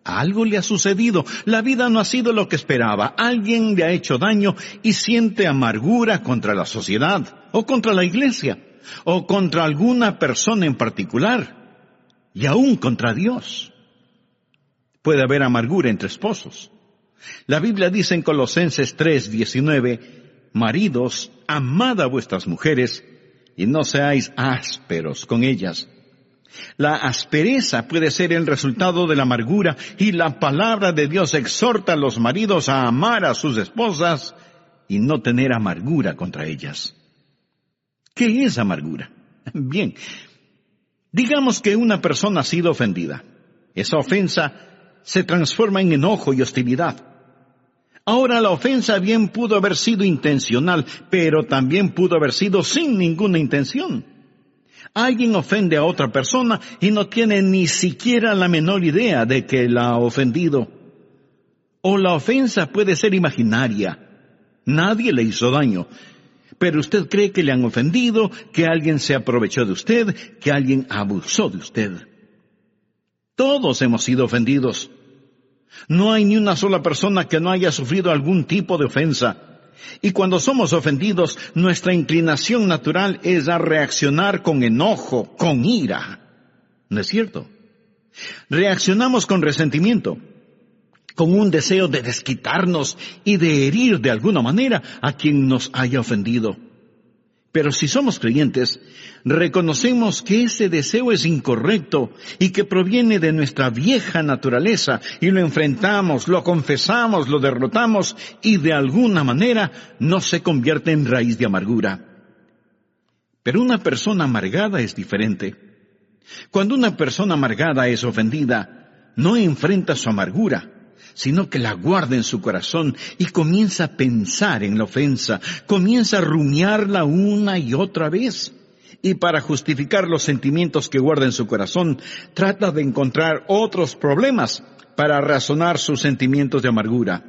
Algo le ha sucedido, la vida no ha sido lo que esperaba, alguien le ha hecho daño y siente amargura contra la sociedad o contra la iglesia o contra alguna persona en particular y aún contra Dios. Puede haber amargura entre esposos. La Biblia dice en Colosenses 3:19, maridos, amad a vuestras mujeres y no seáis ásperos con ellas. La aspereza puede ser el resultado de la amargura y la palabra de Dios exhorta a los maridos a amar a sus esposas y no tener amargura contra ellas. ¿Qué es amargura? Bien, digamos que una persona ha sido ofendida. Esa ofensa se transforma en enojo y hostilidad. Ahora la ofensa bien pudo haber sido intencional, pero también pudo haber sido sin ninguna intención. Alguien ofende a otra persona y no tiene ni siquiera la menor idea de que la ha ofendido. O la ofensa puede ser imaginaria. Nadie le hizo daño, pero usted cree que le han ofendido, que alguien se aprovechó de usted, que alguien abusó de usted. Todos hemos sido ofendidos. No hay ni una sola persona que no haya sufrido algún tipo de ofensa. Y cuando somos ofendidos, nuestra inclinación natural es a reaccionar con enojo, con ira. ¿No es cierto? Reaccionamos con resentimiento, con un deseo de desquitarnos y de herir de alguna manera a quien nos haya ofendido. Pero si somos creyentes, reconocemos que ese deseo es incorrecto y que proviene de nuestra vieja naturaleza y lo enfrentamos, lo confesamos, lo derrotamos y de alguna manera no se convierte en raíz de amargura. Pero una persona amargada es diferente. Cuando una persona amargada es ofendida, no enfrenta su amargura, sino que la guarda en su corazón y comienza a pensar en la ofensa, comienza a rumiarla una y otra vez. Y para justificar los sentimientos que guarda en su corazón, trata de encontrar otros problemas para razonar sus sentimientos de amargura.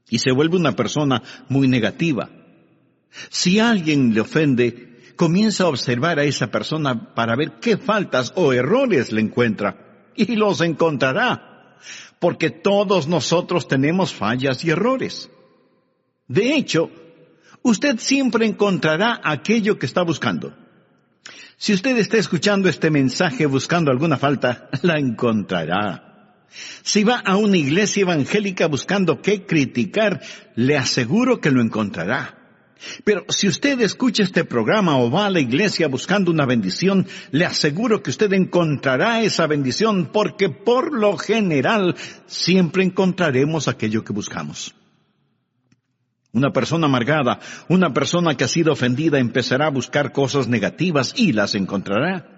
Y se vuelve una persona muy negativa. Si alguien le ofende, comienza a observar a esa persona para ver qué faltas o errores le encuentra. Y los encontrará. Porque todos nosotros tenemos fallas y errores. De hecho, usted siempre encontrará aquello que está buscando. Si usted está escuchando este mensaje buscando alguna falta, la encontrará. Si va a una iglesia evangélica buscando qué criticar, le aseguro que lo encontrará. Pero si usted escucha este programa o va a la iglesia buscando una bendición, le aseguro que usted encontrará esa bendición, porque por lo general siempre encontraremos aquello que buscamos. Una persona amargada, una persona que ha sido ofendida, empezará a buscar cosas negativas y las encontrará.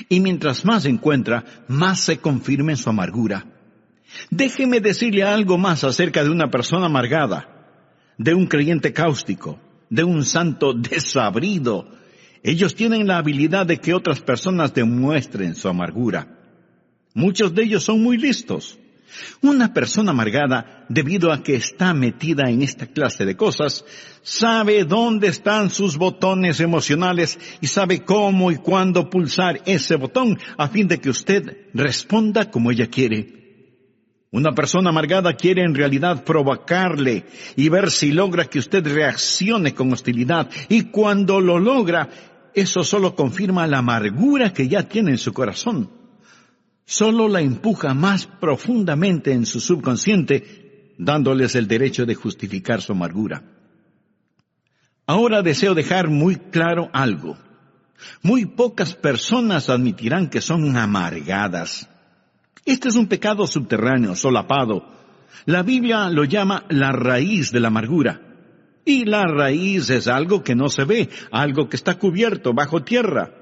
Y mientras más encuentra, más se confirma en su amargura. Déjeme decirle algo más acerca de una persona amargada, de un creyente cáustico, de un santo desabrido. Ellos tienen la habilidad de que otras personas demuestren su amargura. Muchos de ellos son muy listos. Una persona amargada, debido a que está metida en esta clase de cosas, sabe dónde están sus botones emocionales y sabe cómo y cuándo pulsar ese botón a fin de que usted responda como ella quiere. Una persona amargada quiere en realidad provocarle y ver si logra que usted reaccione con hostilidad. Y cuando lo logra, eso solo confirma la amargura que ya tiene en su corazón. Solo la empuja más profundamente en su subconsciente, dándoles el derecho de justificar su amargura. Ahora deseo dejar muy claro algo. Muy pocas personas admitirán que son amargadas. Este es un pecado subterráneo, solapado. La Biblia lo llama la raíz de la amargura. Y la raíz es algo que no se ve, algo que está cubierto bajo tierra.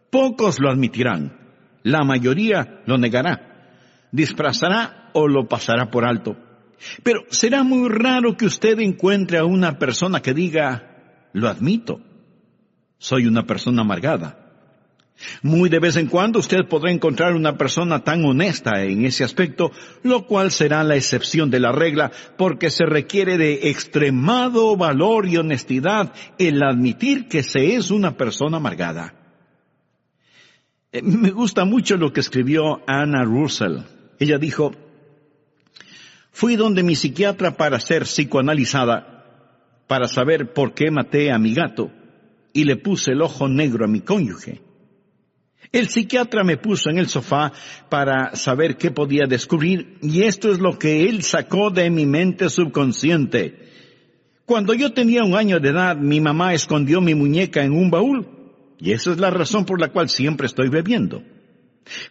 Pocos lo admitirán. La mayoría lo negará, disfrazará o lo pasará por alto. Pero será muy raro que usted encuentre a una persona que diga, lo admito, soy una persona amargada. Muy de vez en cuando usted podrá encontrar una persona tan honesta en ese aspecto, lo cual será la excepción de la regla, porque se requiere de extremado valor y honestidad el admitir que se es una persona amargada. Me gusta mucho lo que escribió Anna Russell. Ella dijo, fui donde mi psiquiatra para ser psicoanalizada, para saber por qué maté a mi gato, y le puse el ojo negro a mi cónyuge. El psiquiatra me puso en el sofá para saber qué podía descubrir, y esto es lo que él sacó de mi mente subconsciente. Cuando yo tenía 1 año de edad, mi mamá escondió mi muñeca en un baúl, y esa es la razón por la cual siempre estoy bebiendo.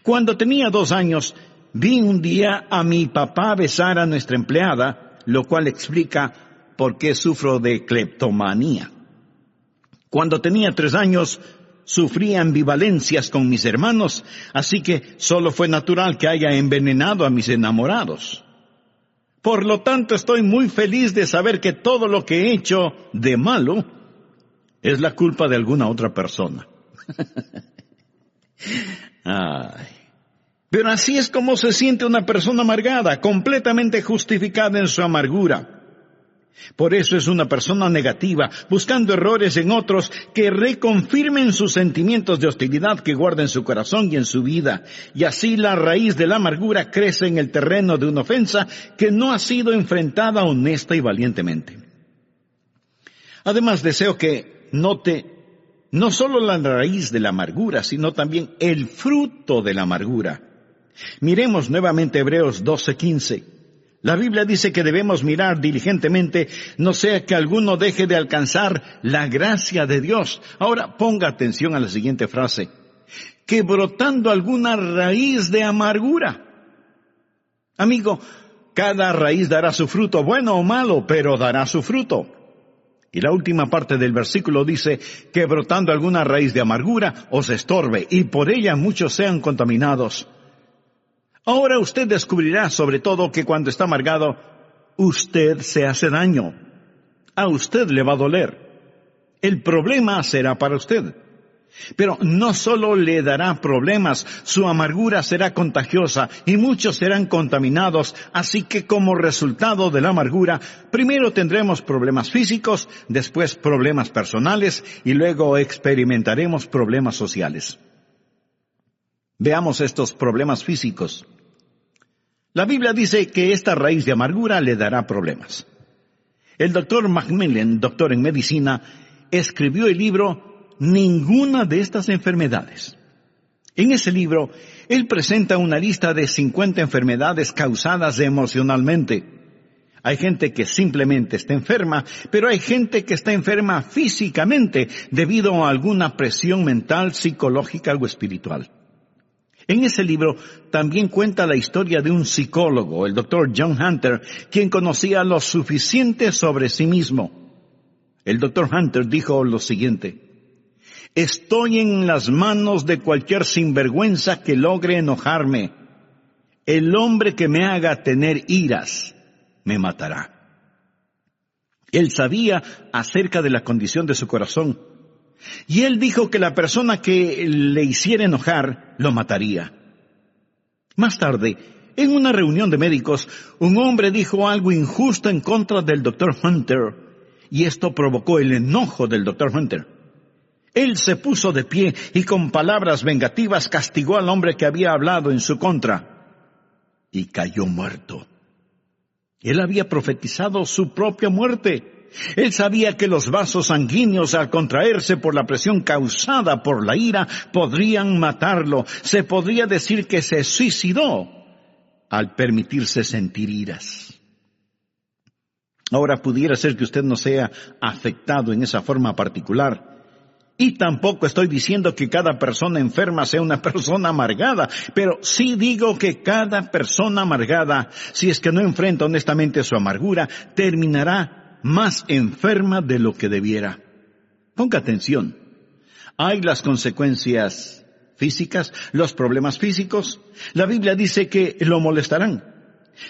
Cuando tenía 2 años, vi un día a mi papá besar a nuestra empleada, lo cual explica por qué sufro de cleptomanía. Cuando tenía 3 años, sufría ambivalencias con mis hermanos, así que solo fue natural que haya envenenado a mis enamorados. Por lo tanto, estoy muy feliz de saber que todo lo que he hecho de malo es la culpa de alguna otra persona. Ay. Pero así es como se siente una persona amargada, completamente justificada en su amargura. Por eso es una persona negativa, buscando errores en otros que reconfirmen sus sentimientos de hostilidad que guarda en su corazón y en su vida. Y así la raíz de la amargura crece en el terreno de una ofensa que no ha sido enfrentada honesta y valientemente. Además, deseo que note no solo la raíz de la amargura, sino también el fruto de la amargura. Miremos nuevamente Hebreos 12:15. La Biblia dice que debemos mirar diligentemente, no sea que alguno deje de alcanzar la gracia de Dios. Ahora ponga atención a la siguiente frase. Que brotando alguna raíz de amargura. Amigo, cada raíz dará su fruto, bueno o malo, pero dará su fruto. Y la última parte del versículo dice que brotando alguna raíz de amargura os estorbe y por ella muchos sean contaminados. Ahora usted descubrirá sobre todo que cuando está amargado, usted se hace daño. A usted le va a doler. El problema será para usted. Pero no solo le dará problemas, su amargura será contagiosa y muchos serán contaminados. Así que como resultado de la amargura, primero tendremos problemas físicos, después problemas personales y luego experimentaremos problemas sociales. Veamos estos problemas físicos. La Biblia dice que esta raíz de amargura le dará problemas. El doctor Macmillan, doctor en medicina, escribió el libro Ninguna de estas enfermedades. En ese libro, él presenta una lista de 50 enfermedades causadas emocionalmente. Hay gente que simplemente está enferma, pero hay gente que está enferma físicamente debido a alguna presión mental, psicológica o espiritual. En ese libro también cuenta la historia de un psicólogo, el Dr. John Hunter, quien conocía lo suficiente sobre sí mismo. El Dr. Hunter dijo lo siguiente: estoy en las manos de cualquier sinvergüenza que logre enojarme. El hombre que me haga tener iras me matará. Él sabía acerca de la condición de su corazón. Y él dijo que la persona que le hiciera enojar lo mataría. Más tarde, en una reunión de médicos, un hombre dijo algo injusto en contra del Dr. Hunter, y esto provocó el enojo del Dr. Hunter. Él se puso de pie y con palabras vengativas castigó al hombre que había hablado en su contra, y cayó muerto. Él había profetizado su propia muerte. Él sabía que los vasos sanguíneos, al contraerse por la presión causada por la ira, podrían matarlo. Se podría decir que se suicidó al permitirse sentir iras. Ahora pudiera ser que usted no sea afectado en esa forma particular. Y tampoco estoy diciendo que cada persona enferma sea una persona amargada, pero sí digo que cada persona amargada, si es que no enfrenta honestamente su amargura, terminará más enferma de lo que debiera. Ponga atención. Hay las consecuencias físicas, los problemas físicos. La Biblia dice que lo molestarán.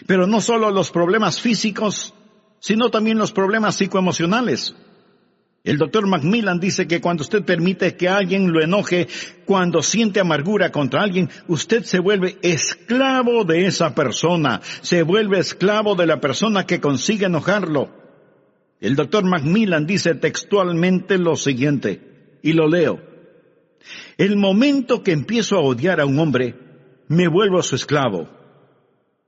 Pero no solo los problemas físicos, sino también los problemas psicoemocionales. El Dr. Macmillan dice que cuando usted permite que alguien lo enoje, cuando siente amargura contra alguien, usted se vuelve esclavo de esa persona, se vuelve esclavo de la persona que consigue enojarlo. El Dr. Macmillan dice textualmente lo siguiente, y lo leo: el momento que empiezo a odiar a un hombre, me vuelvo su esclavo.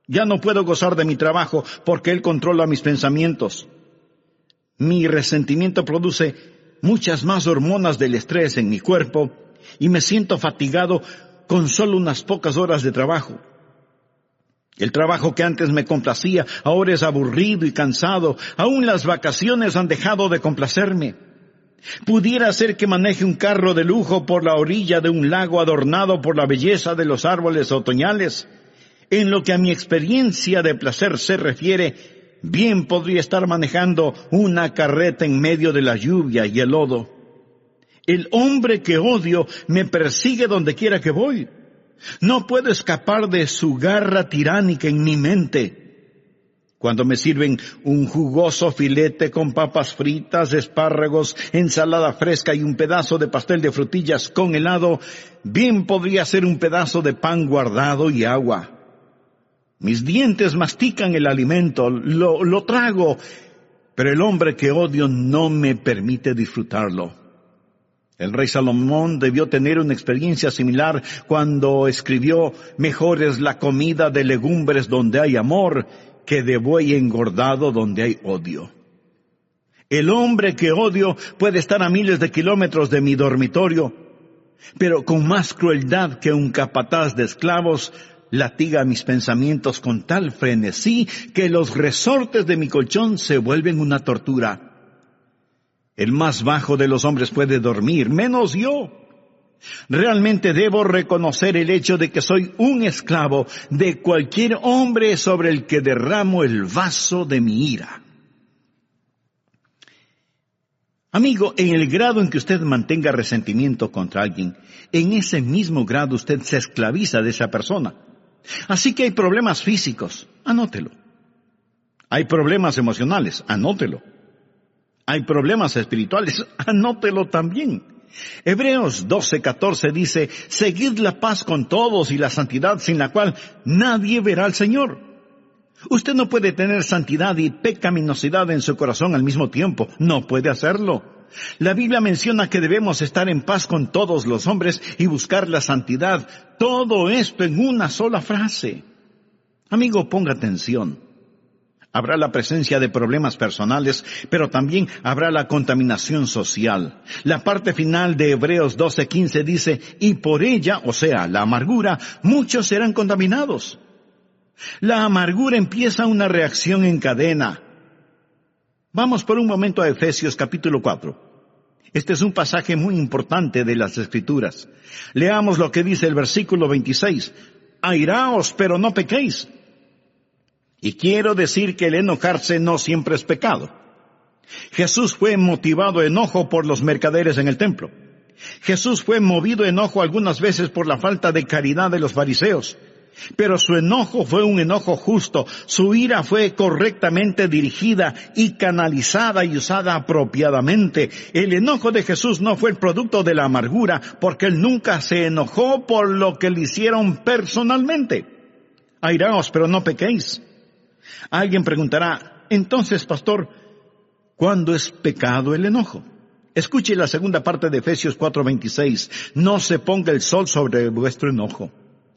Ya no puedo gozar de mi trabajo porque él controla mis pensamientos. Mi resentimiento produce muchas más hormonas del estrés en mi cuerpo y me siento fatigado con solo unas pocas horas de trabajo. El trabajo que antes me complacía ahora es aburrido y cansado. Aún las vacaciones han dejado de complacerme. Pudiera ser que maneje un carro de lujo por la orilla de un lago adornado por la belleza de los árboles otoñales. En lo que a mi experiencia de placer se refiere, bien podría estar manejando una carreta en medio de la lluvia y el lodo. El hombre que odio me persigue donde quiera que voy. No puedo escapar de su garra tiránica en mi mente. Cuando me sirven un jugoso filete con papas fritas, espárragos, ensalada fresca y un pedazo de pastel de frutillas con helado, bien podría ser un pedazo de pan guardado y agua. Mis dientes mastican el alimento, lo trago, pero el hombre que odio no me permite disfrutarlo. El rey Salomón debió tener una experiencia similar cuando escribió: mejor es la comida de legumbres donde hay amor que de buey engordado donde hay odio. El hombre que odio puede estar a miles de kilómetros de mi dormitorio, pero con más crueldad que un capataz de esclavos, latiga mis pensamientos con tal frenesí que los resortes de mi colchón se vuelven una tortura. El más bajo de los hombres puede dormir, menos yo. Realmente debo reconocer el hecho de que soy un esclavo de cualquier hombre sobre el que derramo el vaso de mi ira. Amigo, en el grado en que usted mantenga resentimiento contra alguien, en ese mismo grado usted se esclaviza de esa persona. Así que hay problemas físicos, anótelo. Hay problemas emocionales, anótelo. Hay problemas espirituales, anótelo también. Hebreos 12:14 dice: seguid la paz con todos y la santidad sin la cual nadie verá al Señor. Usted no puede tener santidad y pecaminosidad en su corazón al mismo tiempo. No puede hacerlo. La Biblia menciona que debemos estar en paz con todos los hombres y buscar la santidad. Todo esto en una sola frase. Amigo, ponga atención. Habrá la presencia de problemas personales, pero también habrá la contaminación social. La parte final de Hebreos 12:15 dice, y por ella, o sea, la amargura, muchos serán contaminados. La amargura empieza una reacción en cadena. Vamos por un momento a Efesios capítulo 4. Este es un pasaje muy importante de las Escrituras. Leamos lo que dice el versículo 26. Airaos, pero no pequéis. Y quiero decir que el enojarse no siempre es pecado. Jesús fue motivado a enojo por los mercaderes en el templo. Jesús fue movido a enojo algunas veces por la falta de caridad de los fariseos. Pero su enojo fue un enojo justo. Su ira fue correctamente dirigida y canalizada y usada apropiadamente. El enojo de Jesús no fue el producto de la amargura, porque él nunca se enojó por lo que le hicieron personalmente. Airaos, pero no pequéis. Alguien preguntará, entonces, pastor, ¿cuándo es pecado el enojo? Escuche la segunda parte de Efesios 4:26. No se ponga el sol sobre vuestro enojo.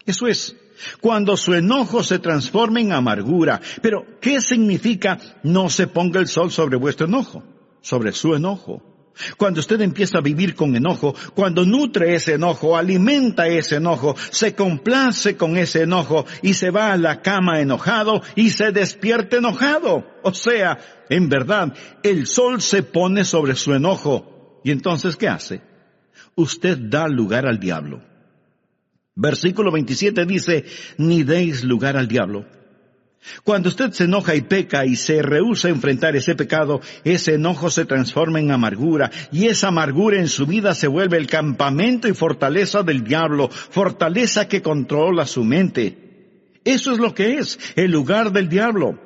Eso es, cuando su enojo se transforme en amargura. Pero, ¿qué significa no se ponga el sol sobre vuestro enojo? Sobre su enojo. Cuando usted empieza a vivir con enojo, cuando nutre ese enojo, alimenta ese enojo, se complace con ese enojo y se va a la cama enojado y se despierta enojado. O sea, en verdad, el sol se pone sobre su enojo. ¿Y entonces qué hace? Usted da lugar al diablo. Versículo 27 dice, ni deis lugar al diablo. Cuando usted se enoja y peca y se rehúsa a enfrentar ese pecado, ese enojo se transforma en amargura, y esa amargura en su vida se vuelve el campamento y fortaleza del diablo, fortaleza que controla su mente. Eso es lo que es, el lugar del diablo.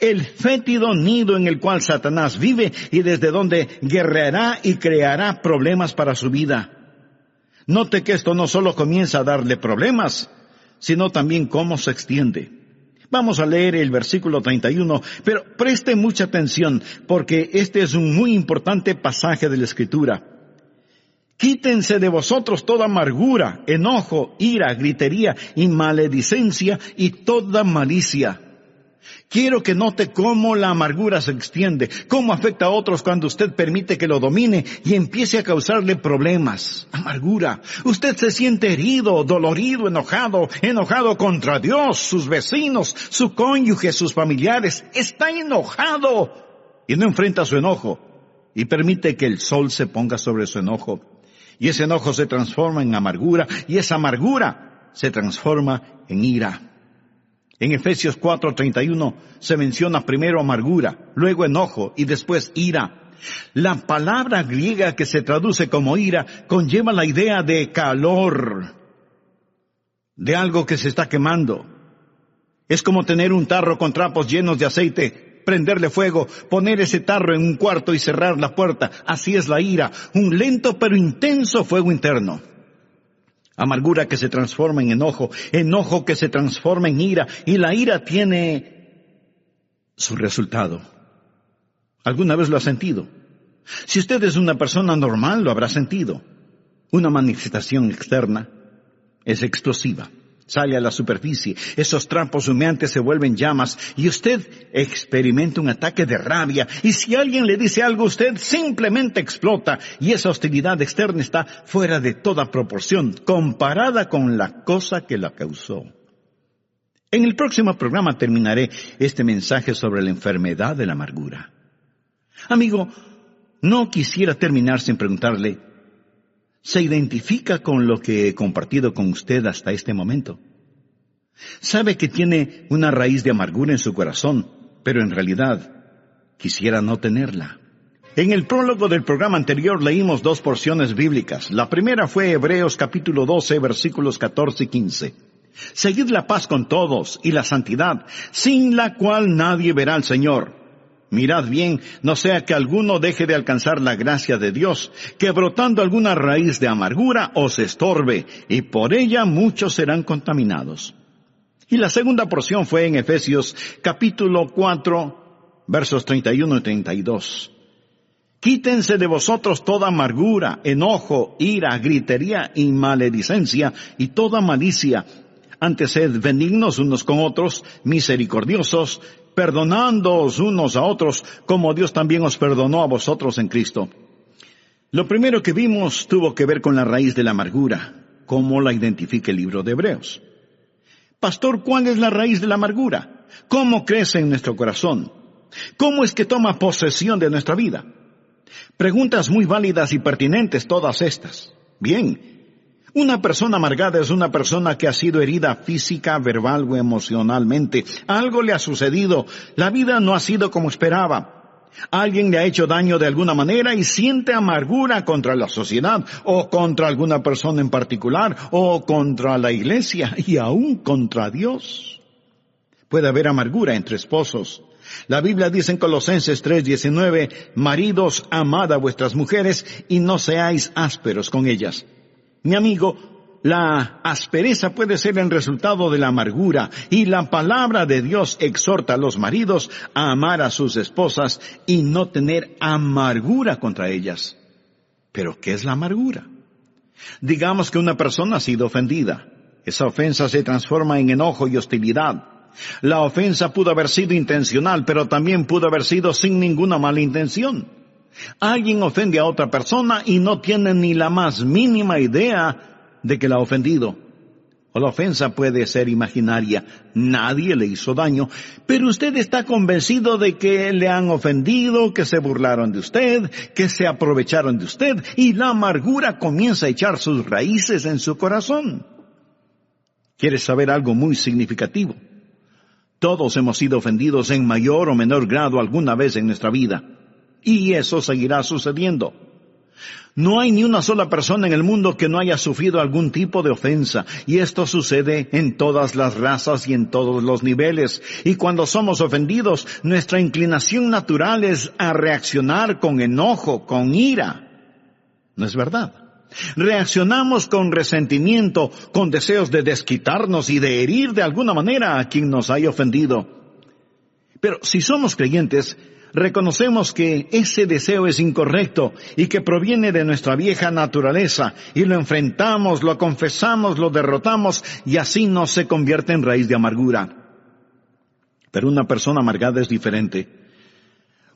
El fétido nido en el cual Satanás vive y desde donde guerreará y creará problemas para su vida. Note que esto no solo comienza a darle problemas, sino también cómo se extiende. Vamos a leer el versículo 31, pero preste mucha atención, porque este es un muy importante pasaje de la Escritura. Quítense de vosotros toda amargura, enojo, ira, gritería y maledicencia y toda malicia. Quiero que note cómo la amargura se extiende, cómo afecta a otros cuando usted permite que lo domine y empiece a causarle problemas. Amargura. Usted se siente herido, dolorido, enojado contra Dios, sus vecinos, su cónyuge, sus familiares. Está enojado y no enfrenta su enojo y permite que el sol se ponga sobre su enojo. Y ese enojo se transforma en amargura y esa amargura se transforma en ira. En Efesios 4:31 se menciona primero amargura, luego enojo y después ira. La palabra griega que se traduce como ira conlleva la idea de calor, de algo que se está quemando. Es como tener un tarro con trapos llenos de aceite, prenderle fuego, poner ese tarro en un cuarto y cerrar la puerta. Así es la ira, un lento pero intenso fuego interno. Amargura que se transforma en enojo, enojo que se transforma en ira, y la ira tiene su resultado. ¿Alguna vez lo ha sentido? Si usted es una persona normal, lo habrá sentido. Una manifestación externa es explosiva. Sale a la superficie, esos trapos humeantes se vuelven llamas y usted experimenta un ataque de rabia. Y si alguien le dice algo, usted simplemente explota y esa hostilidad externa está fuera de toda proporción comparada con la cosa que la causó. En el próximo programa terminaré este mensaje sobre la enfermedad de la amargura. Amigo, no quisiera terminar sin preguntarle, ¿se identifica con lo que he compartido con usted hasta este momento? Sabe que tiene una raíz de amargura en su corazón, pero en realidad quisiera no tenerla. En el prólogo del programa anterior leímos 2 porciones bíblicas. La primera fue Hebreos capítulo 12, versículos 14 y 15. Seguid la paz con todos y la santidad, sin la cual nadie verá al Señor. Mirad bien, no sea que alguno deje de alcanzar la gracia de Dios, que brotando alguna raíz de amargura os estorbe, y por ella muchos serán contaminados. Y la segunda porción fue en Efesios capítulo 4, versos 31 y 32. Quítense de vosotros toda amargura, enojo, ira, gritería y maledicencia, y toda malicia. Antes sed benignos unos con otros, misericordiosos, perdonándoos unos a otros, como Dios también os perdonó a vosotros en Cristo. Lo primero que vimos tuvo que ver con la raíz de la amargura, cómo la identifica el libro de Hebreos. Pastor, ¿cuál es la raíz de la amargura? ¿Cómo crece en nuestro corazón? ¿Cómo es que toma posesión de nuestra vida? Preguntas muy válidas y pertinentes todas estas. Bien, una persona amargada es una persona que ha sido herida física, verbal o emocionalmente. Algo le ha sucedido, la vida no ha sido como esperaba. Alguien le ha hecho daño de alguna manera y siente amargura contra la sociedad, o contra alguna persona en particular, o contra la iglesia, y aún contra Dios. Puede haber amargura entre esposos. La Biblia dice en Colosenses 3:19, maridos, amad a vuestras mujeres y no seáis ásperos con ellas. Mi amigo, la aspereza puede ser el resultado de la amargura, y la palabra de Dios exhorta a los maridos a amar a sus esposas y no tener amargura contra ellas. ¿Pero qué es la amargura? Digamos que una persona ha sido ofendida. Esa ofensa se transforma en enojo y hostilidad. La ofensa pudo haber sido intencional, pero también pudo haber sido sin ninguna mala intención. Alguien ofende a otra persona y no tiene ni la más mínima idea de que la ha ofendido. O la ofensa puede ser imaginaria, nadie le hizo daño, pero usted está convencido de que le han ofendido, que se burlaron de usted, que se aprovecharon de usted, y la amargura comienza a echar sus raíces en su corazón. ¿Quieres saber algo muy significativo? Todos hemos sido ofendidos en mayor o menor grado alguna vez en nuestra vida, y eso seguirá sucediendo. No hay ni una sola persona en el mundo que no haya sufrido algún tipo de ofensa, y esto sucede en todas las razas y en todos los niveles. Y cuando somos ofendidos, nuestra inclinación natural es a reaccionar con enojo, con ira. ¿No es verdad? Reaccionamos con resentimiento, con deseos de desquitarnos y de herir de alguna manera a quien nos haya ofendido. Pero si somos creyentes, reconocemos que ese deseo es incorrecto y que proviene de nuestra vieja naturaleza, y lo enfrentamos, lo confesamos, lo derrotamos, y así no se convierte en raíz de amargura. Pero una persona amargada es diferente.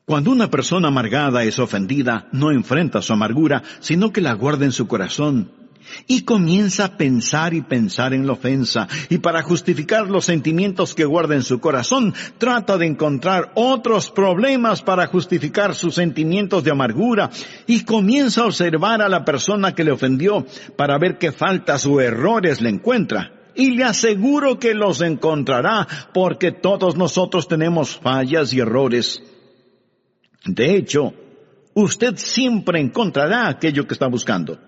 Cuando una persona amargada es ofendida, no enfrenta su amargura, sino que la guarda en su corazón. Y comienza a pensar y pensar en la ofensa, y para justificar los sentimientos que guarda en su corazón, trata de encontrar otros problemas para justificar sus sentimientos de amargura, y comienza a observar a la persona que le ofendió para ver qué faltas o errores le encuentra. Y le aseguro que los encontrará, porque todos nosotros tenemos fallas y errores. De hecho, usted siempre encontrará aquello que está buscando.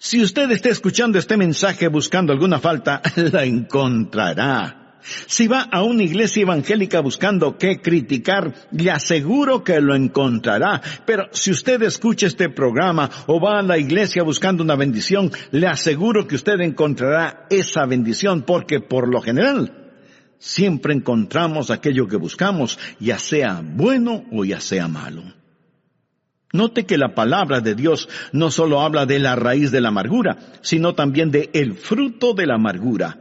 Si usted está escuchando este mensaje buscando alguna falta, la encontrará. Si va a una iglesia evangélica buscando qué criticar, le aseguro que lo encontrará. Pero si usted escucha este programa o va a la iglesia buscando una bendición, le aseguro que usted encontrará esa bendición, porque por lo general siempre encontramos aquello que buscamos, ya sea bueno o ya sea malo. Note que la palabra de Dios no solo habla de la raíz de la amargura, sino también de el fruto de la amargura.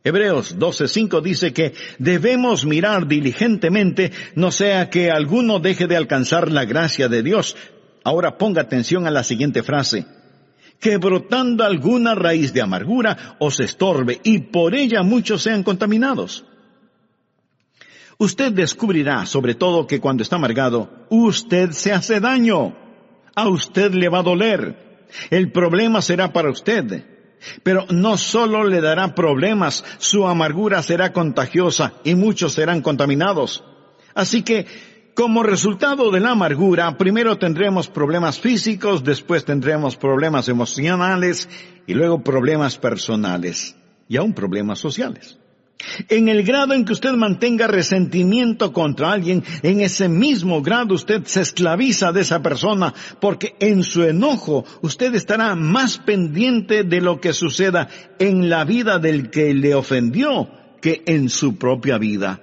Hebreos 12:5 dice que debemos mirar diligentemente, no sea que alguno deje de alcanzar la gracia de Dios. Ahora ponga atención a la siguiente frase: que brotando alguna raíz de amargura os estorbe, y por ella muchos sean contaminados. Usted descubrirá, sobre todo, que cuando está amargado, usted se hace daño. A usted le va a doler. El problema será para usted. Pero no solo le dará problemas, su amargura será contagiosa y muchos serán contaminados. Así que, como resultado de la amargura, primero tendremos problemas físicos, después tendremos problemas emocionales y luego problemas personales y aún problemas sociales. En el grado en que usted mantenga resentimiento contra alguien, en ese mismo grado usted se esclaviza de esa persona, porque en su enojo usted estará más pendiente de lo que suceda en la vida del que le ofendió que en su propia vida.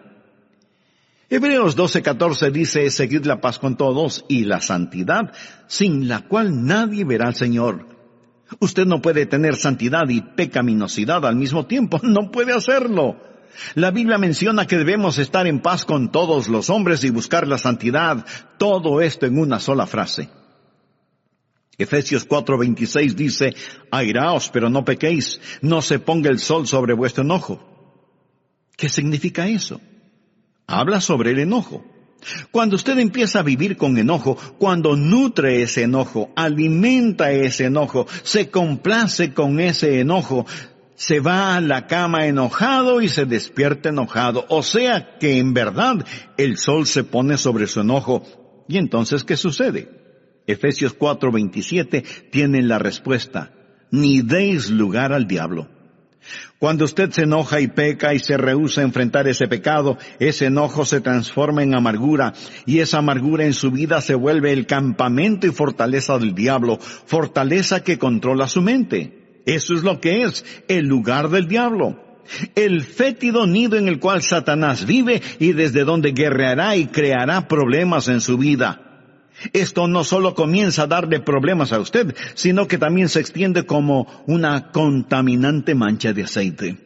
Hebreos 12:14 dice: seguid la paz con todos y la santidad, sin la cual nadie verá al Señor. Usted no puede tener santidad y pecaminosidad al mismo tiempo, no puede hacerlo. La Biblia menciona que debemos estar en paz con todos los hombres y buscar la santidad. Todo esto en una sola frase. Efesios 4:26 dice, airaos, pero no pequéis, no se ponga el sol sobre vuestro enojo. ¿Qué significa eso? Habla sobre el enojo. Cuando usted empieza a vivir con enojo, cuando nutre ese enojo, alimenta ese enojo, se complace con ese enojo, se va a la cama enojado y se despierta enojado. O sea que en verdad el sol se pone sobre su enojo. ¿Y entonces qué sucede? Efesios 4:27 tiene la respuesta. Ni deis lugar al diablo. Cuando usted se enoja y peca y se rehúsa a enfrentar ese pecado, ese enojo se transforma en amargura, y esa amargura en su vida se vuelve el campamento y fortaleza del diablo, fortaleza que controla su mente. Eso es lo que es el lugar del diablo. El fétido nido en el cual Satanás vive y desde donde guerreará y creará problemas en su vida. Esto no solo comienza a darle problemas a usted, sino que también se extiende como una contaminante mancha de aceite.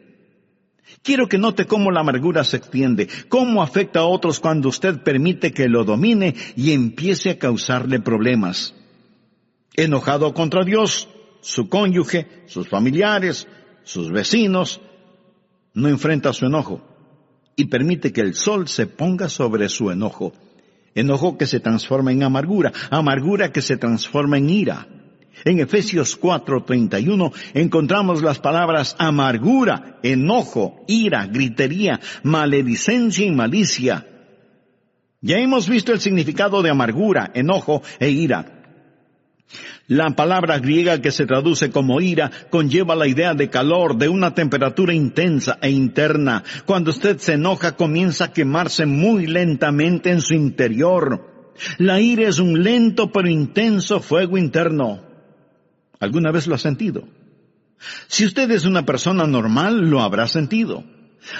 Quiero que note cómo la amargura se extiende, cómo afecta a otros cuando usted permite que lo domine y empiece a causarle problemas. Enojado contra Dios, su cónyuge, sus familiares, sus vecinos, no enfrenta su enojo y permite que el sol se ponga sobre su enojo. Enojo que se transforma en amargura, amargura que se transforma en ira. En Efesios 4:31 encontramos las palabras amargura, enojo, ira, gritería, maledicencia y malicia. Ya hemos visto el significado de amargura, enojo e ira. La palabra griega que se traduce como ira conlleva la idea de calor, de una temperatura intensa e interna. Cuando usted se enoja, comienza a quemarse muy lentamente en su interior. La ira es un lento pero intenso fuego interno. ¿Alguna vez lo ha sentido? Si usted es una persona normal, lo habrá sentido.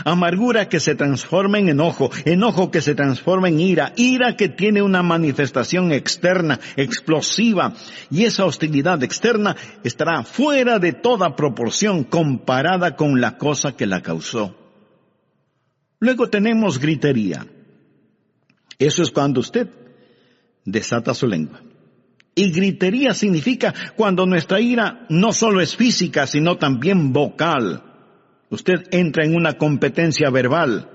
Amargura que se transforma en enojo, enojo que se transforma en ira, ira que tiene una manifestación externa, explosiva, y esa hostilidad externa estará fuera de toda proporción comparada con la cosa que la causó. Luego tenemos gritería. Eso es cuando usted desata su lengua. Y gritería significa cuando nuestra ira no solo es física, sino también vocal. Usted entra en una competencia verbal.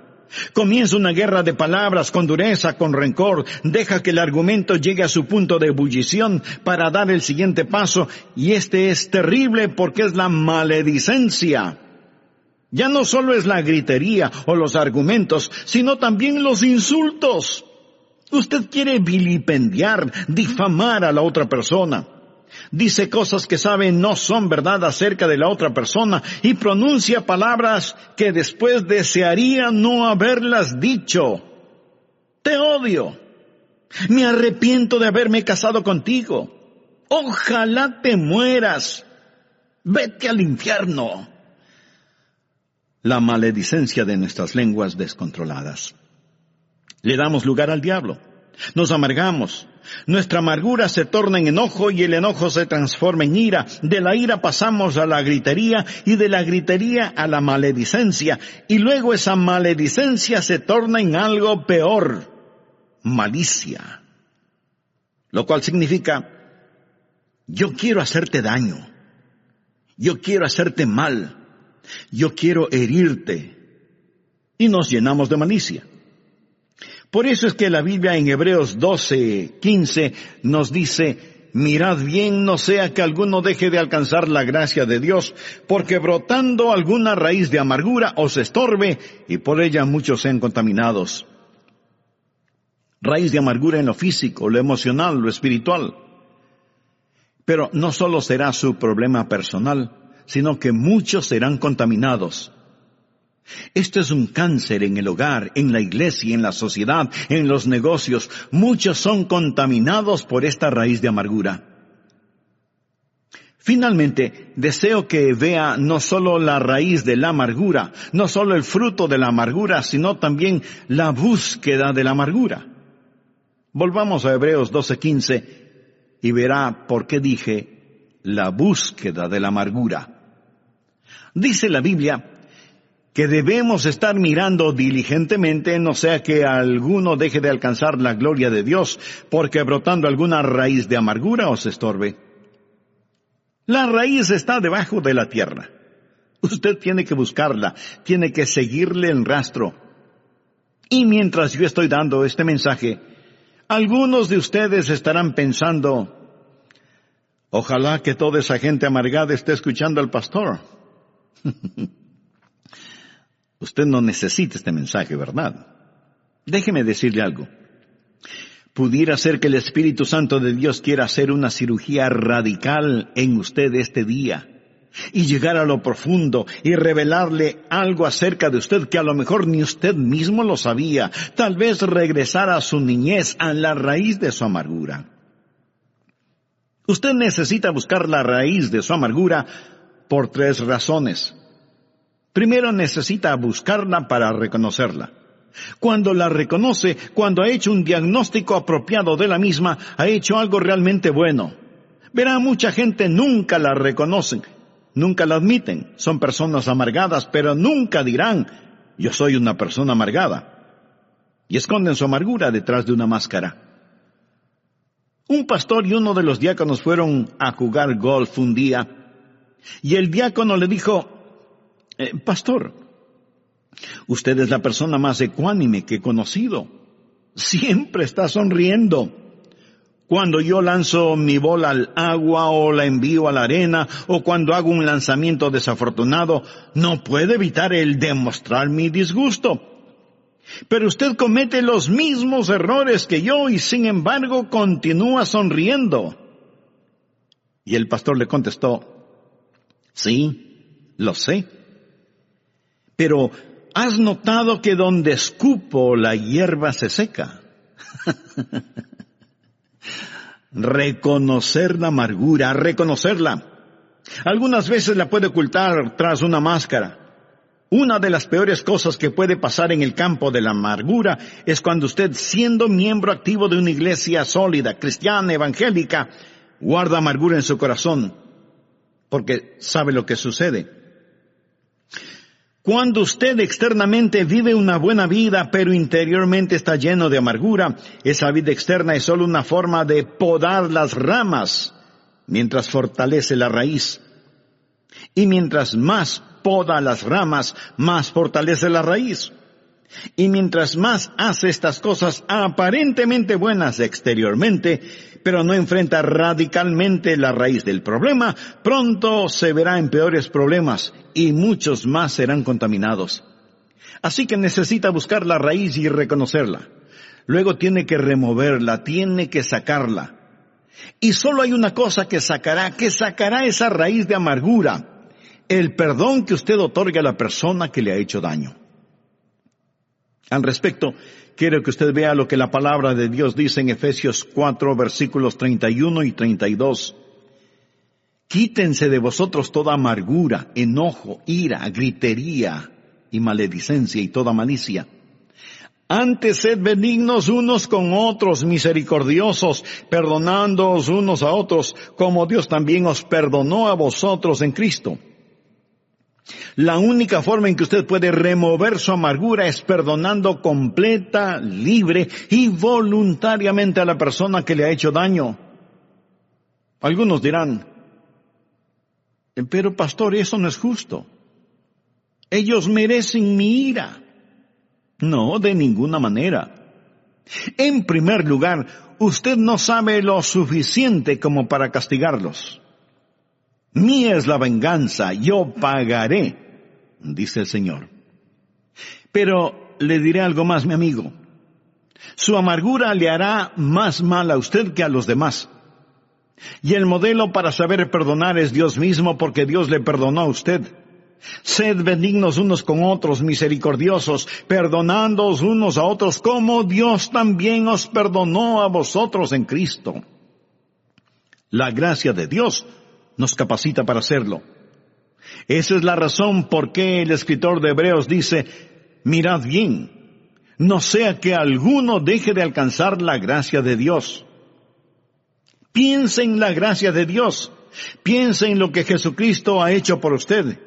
Comienza una guerra de palabras con dureza, con rencor. Deja que el argumento llegue a su punto de ebullición para dar el siguiente paso. Y este es terrible porque es la maledicencia. Ya no solo es la gritería o los argumentos, sino también los insultos. Usted quiere vilipendiar, difamar a la otra persona. Dice cosas que sabe no son verdad acerca de la otra persona y pronuncia palabras que después desearía no haberlas dicho. Te odio. Me arrepiento de haberme casado contigo. Ojalá te mueras. Vete al infierno. La maledicencia de nuestras lenguas descontroladas. Le damos lugar al diablo. Nos amargamos. Nuestra amargura se torna en enojo y el enojo se transforma en ira. De la ira pasamos a la gritería y de la gritería a la maledicencia. Y luego esa maledicencia se torna en algo peor. Malicia. Lo cual significa, yo quiero hacerte daño. Yo quiero hacerte mal. Yo quiero herirte. Y nos llenamos de malicia. Por eso es que la Biblia en Hebreos 12:15 nos dice, mirad bien, no sea que alguno deje de alcanzar la gracia de Dios, porque brotando alguna raíz de amargura os estorbe, y por ella muchos sean contaminados. Raíz de amargura en lo físico, lo emocional, lo espiritual. Pero no solo será su problema personal, sino que muchos serán contaminados. Esto es un cáncer en el hogar, en la iglesia, en la sociedad, en los negocios. Muchos son contaminados por esta raíz de amargura. Finalmente, deseo que vea no solo la raíz de la amargura, no solo el fruto de la amargura, sino también la búsqueda de la amargura. Volvamos a Hebreos 12:15 y verá por qué dije la búsqueda de la amargura. Dice la Biblia, que debemos estar mirando diligentemente, no sea que alguno deje de alcanzar la gloria de Dios, porque brotando alguna raíz de amargura os estorbe. La raíz está debajo de la tierra. Usted tiene que buscarla, tiene que seguirle el rastro. Y mientras yo estoy dando este mensaje, algunos de ustedes estarán pensando, ojalá que toda esa gente amargada esté escuchando al pastor. Usted no necesita este mensaje, ¿verdad? Déjeme decirle algo. Pudiera ser que el Espíritu Santo de Dios quiera hacer una cirugía radical en usted este día y llegar a lo profundo y revelarle algo acerca de usted que a lo mejor ni usted mismo lo sabía. Tal vez regresar a su niñez, a la raíz de su amargura. Usted necesita buscar la raíz de su amargura por 3 razones. Primero, necesita buscarla para reconocerla. Cuando la reconoce, cuando ha hecho un diagnóstico apropiado de la misma, ha hecho algo realmente bueno. Verá, mucha gente nunca la reconocen, nunca la admiten. Son personas amargadas, pero nunca dirán, yo soy una persona amargada. Y esconden su amargura detrás de una máscara. Un pastor y uno de los diáconos fueron a jugar golf un día, y el diácono le dijo, pastor, usted es la persona más ecuánime que he conocido. Siempre está sonriendo. Cuando yo lanzo mi bola al agua o la envío a la arena o cuando hago un lanzamiento desafortunado, no puedo evitar el demostrar mi disgusto. Pero usted comete los mismos errores que yo y sin embargo continúa sonriendo. Y el pastor le contestó, sí, lo sé. Pero ¿has notado que donde escupo la hierba se seca? Reconocer la amargura, reconocerla. Algunas veces la puede ocultar tras una máscara. Una de las peores cosas que puede pasar en el campo de la amargura es cuando usted, siendo miembro activo de una iglesia sólida, cristiana, evangélica, guarda amargura en su corazón, porque sabe lo que sucede. Cuando usted externamente vive una buena vida, pero interiormente está lleno de amargura, esa vida externa es solo una forma de podar las ramas, mientras fortalece la raíz. Y mientras más poda las ramas, más fortalece la raíz. Y mientras más hace estas cosas aparentemente buenas exteriormente, pero no enfrenta radicalmente la raíz del problema, pronto se verá en peores problemas y muchos más serán contaminados. Así que necesita buscar la raíz y reconocerla. Luego tiene que removerla, tiene que sacarla. Y solo hay una cosa que sacará esa raíz de amargura: el perdón que usted otorga a la persona que le ha hecho daño. Al respecto, quiero que usted vea lo que la palabra de Dios dice en Efesios 4, versículos 31 y 32. Quítense de vosotros toda amargura, enojo, ira, gritería y maledicencia y toda malicia. Antes sed benignos unos con otros, misericordiosos, perdonándoos unos a otros, como Dios también os perdonó a vosotros en Cristo. La única forma en que usted puede remover su amargura es perdonando completa, libre y voluntariamente a la persona que le ha hecho daño. Algunos dirán, pero pastor, eso no es justo. Ellos merecen mi ira. No, de ninguna manera. En primer lugar, usted no sabe lo suficiente como para castigarlos. Mía es la venganza, yo pagaré, dice el Señor. Pero le diré algo más, mi amigo. Su amargura le hará más mal a usted que a los demás. Y el modelo para saber perdonar es Dios mismo, porque Dios le perdonó a usted. Sed benignos unos con otros, misericordiosos, perdonándoos unos a otros, como Dios también os perdonó a vosotros en Cristo. La gracia de Dios nos capacita para hacerlo. Esa es la razón por qué el escritor de Hebreos dice, mirad bien, no sea que alguno deje de alcanzar la gracia de Dios. Piense en la gracia de Dios. Piense en lo que Jesucristo ha hecho por usted.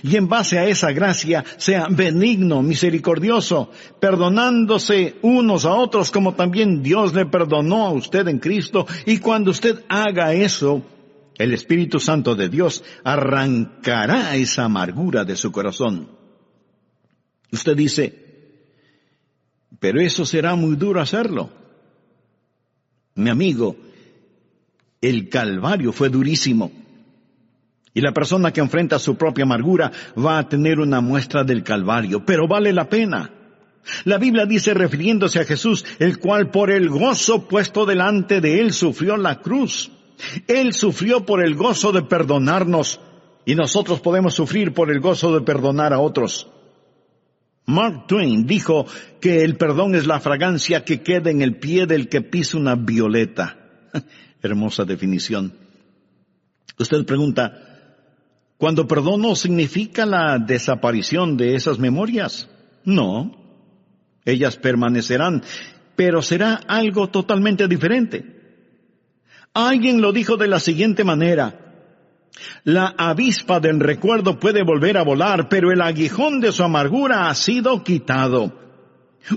Y en base a esa gracia sea benigno, misericordioso, perdonándose unos a otros como también Dios le perdonó a usted en Cristo. Y cuando usted haga eso, el Espíritu Santo de Dios arrancará esa amargura de su corazón. Usted dice, pero eso será muy duro hacerlo. Mi amigo, el Calvario fue durísimo. Y la persona que enfrenta su propia amargura va a tener una muestra del Calvario, pero vale la pena. La Biblia dice, refiriéndose a Jesús, el cual por el gozo puesto delante de él sufrió la cruz. Él sufrió por el gozo de perdonarnos, y nosotros podemos sufrir por el gozo de perdonar a otros. Mark Twain dijo que el perdón es la fragancia que queda en el pie del que pisa una violeta. Hermosa definición. Usted pregunta, ¿cuando perdono significa la desaparición de esas memorias? No, ellas permanecerán, pero será algo totalmente diferente. Alguien lo dijo de la siguiente manera: la avispa del recuerdo puede volver a volar, pero el aguijón de su amargura ha sido quitado.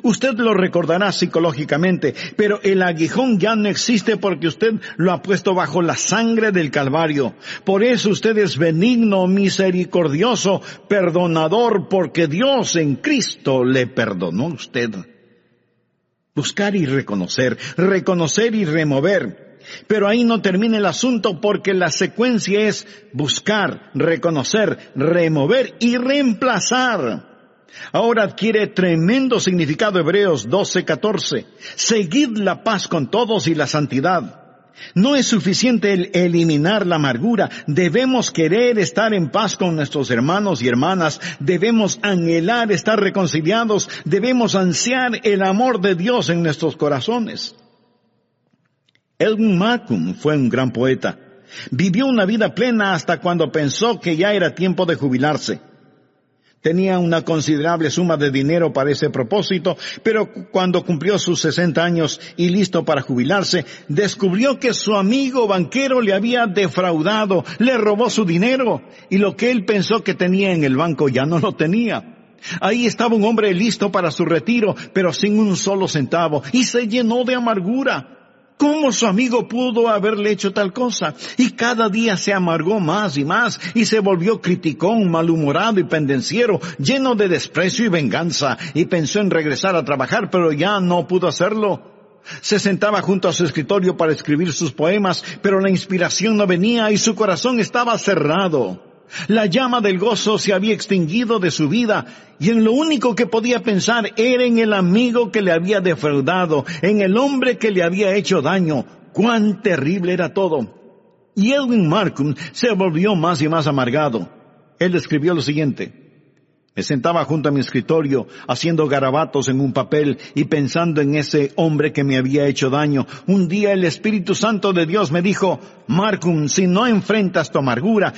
Usted lo recordará psicológicamente, pero el aguijón ya no existe porque usted lo ha puesto bajo la sangre del Calvario. Por eso usted es benigno, misericordioso, perdonador, porque Dios en Cristo le perdonó a usted. Buscar y reconocer y remover. Pero ahí no termina el asunto, porque la secuencia es buscar, reconocer, remover y reemplazar. Ahora adquiere tremendo significado Hebreos 12:14. Seguid la paz con todos y la santidad. No es suficiente el eliminar la amargura. Debemos querer estar en paz con nuestros hermanos y hermanas. Debemos anhelar estar reconciliados. Debemos ansiar el amor de Dios en nuestros corazones. Edwin Markham fue un gran poeta. Vivió una vida plena hasta cuando pensó que ya era tiempo de jubilarse. Tenía una considerable suma de dinero para ese propósito, pero cuando cumplió sus 60 años y listo para jubilarse, descubrió que su amigo banquero le había defraudado, le robó su dinero, y lo que él pensó que tenía en el banco ya no lo tenía. Ahí estaba un hombre listo para su retiro, pero sin un solo centavo, y se llenó de amargura. ¿Cómo su amigo pudo haberle hecho tal cosa? Y cada día se amargó más y más, y se volvió criticón, malhumorado y pendenciero, lleno de desprecio y venganza, y pensó en regresar a trabajar, pero ya no pudo hacerlo. Se sentaba junto a su escritorio para escribir sus poemas, pero la inspiración no venía y su corazón estaba cerrado. La llama del gozo se había extinguido de su vida, y en lo único que podía pensar era en el amigo que le había defraudado, en el hombre que le había hecho daño. ¡Cuán terrible era todo! Y Edwin Markham se volvió más y más amargado. Él escribió lo siguiente: me sentaba junto a mi escritorio, haciendo garabatos en un papel y pensando en ese hombre que me había hecho daño. Un día el Espíritu Santo de Dios me dijo: Markham, si no enfrentas tu amargura,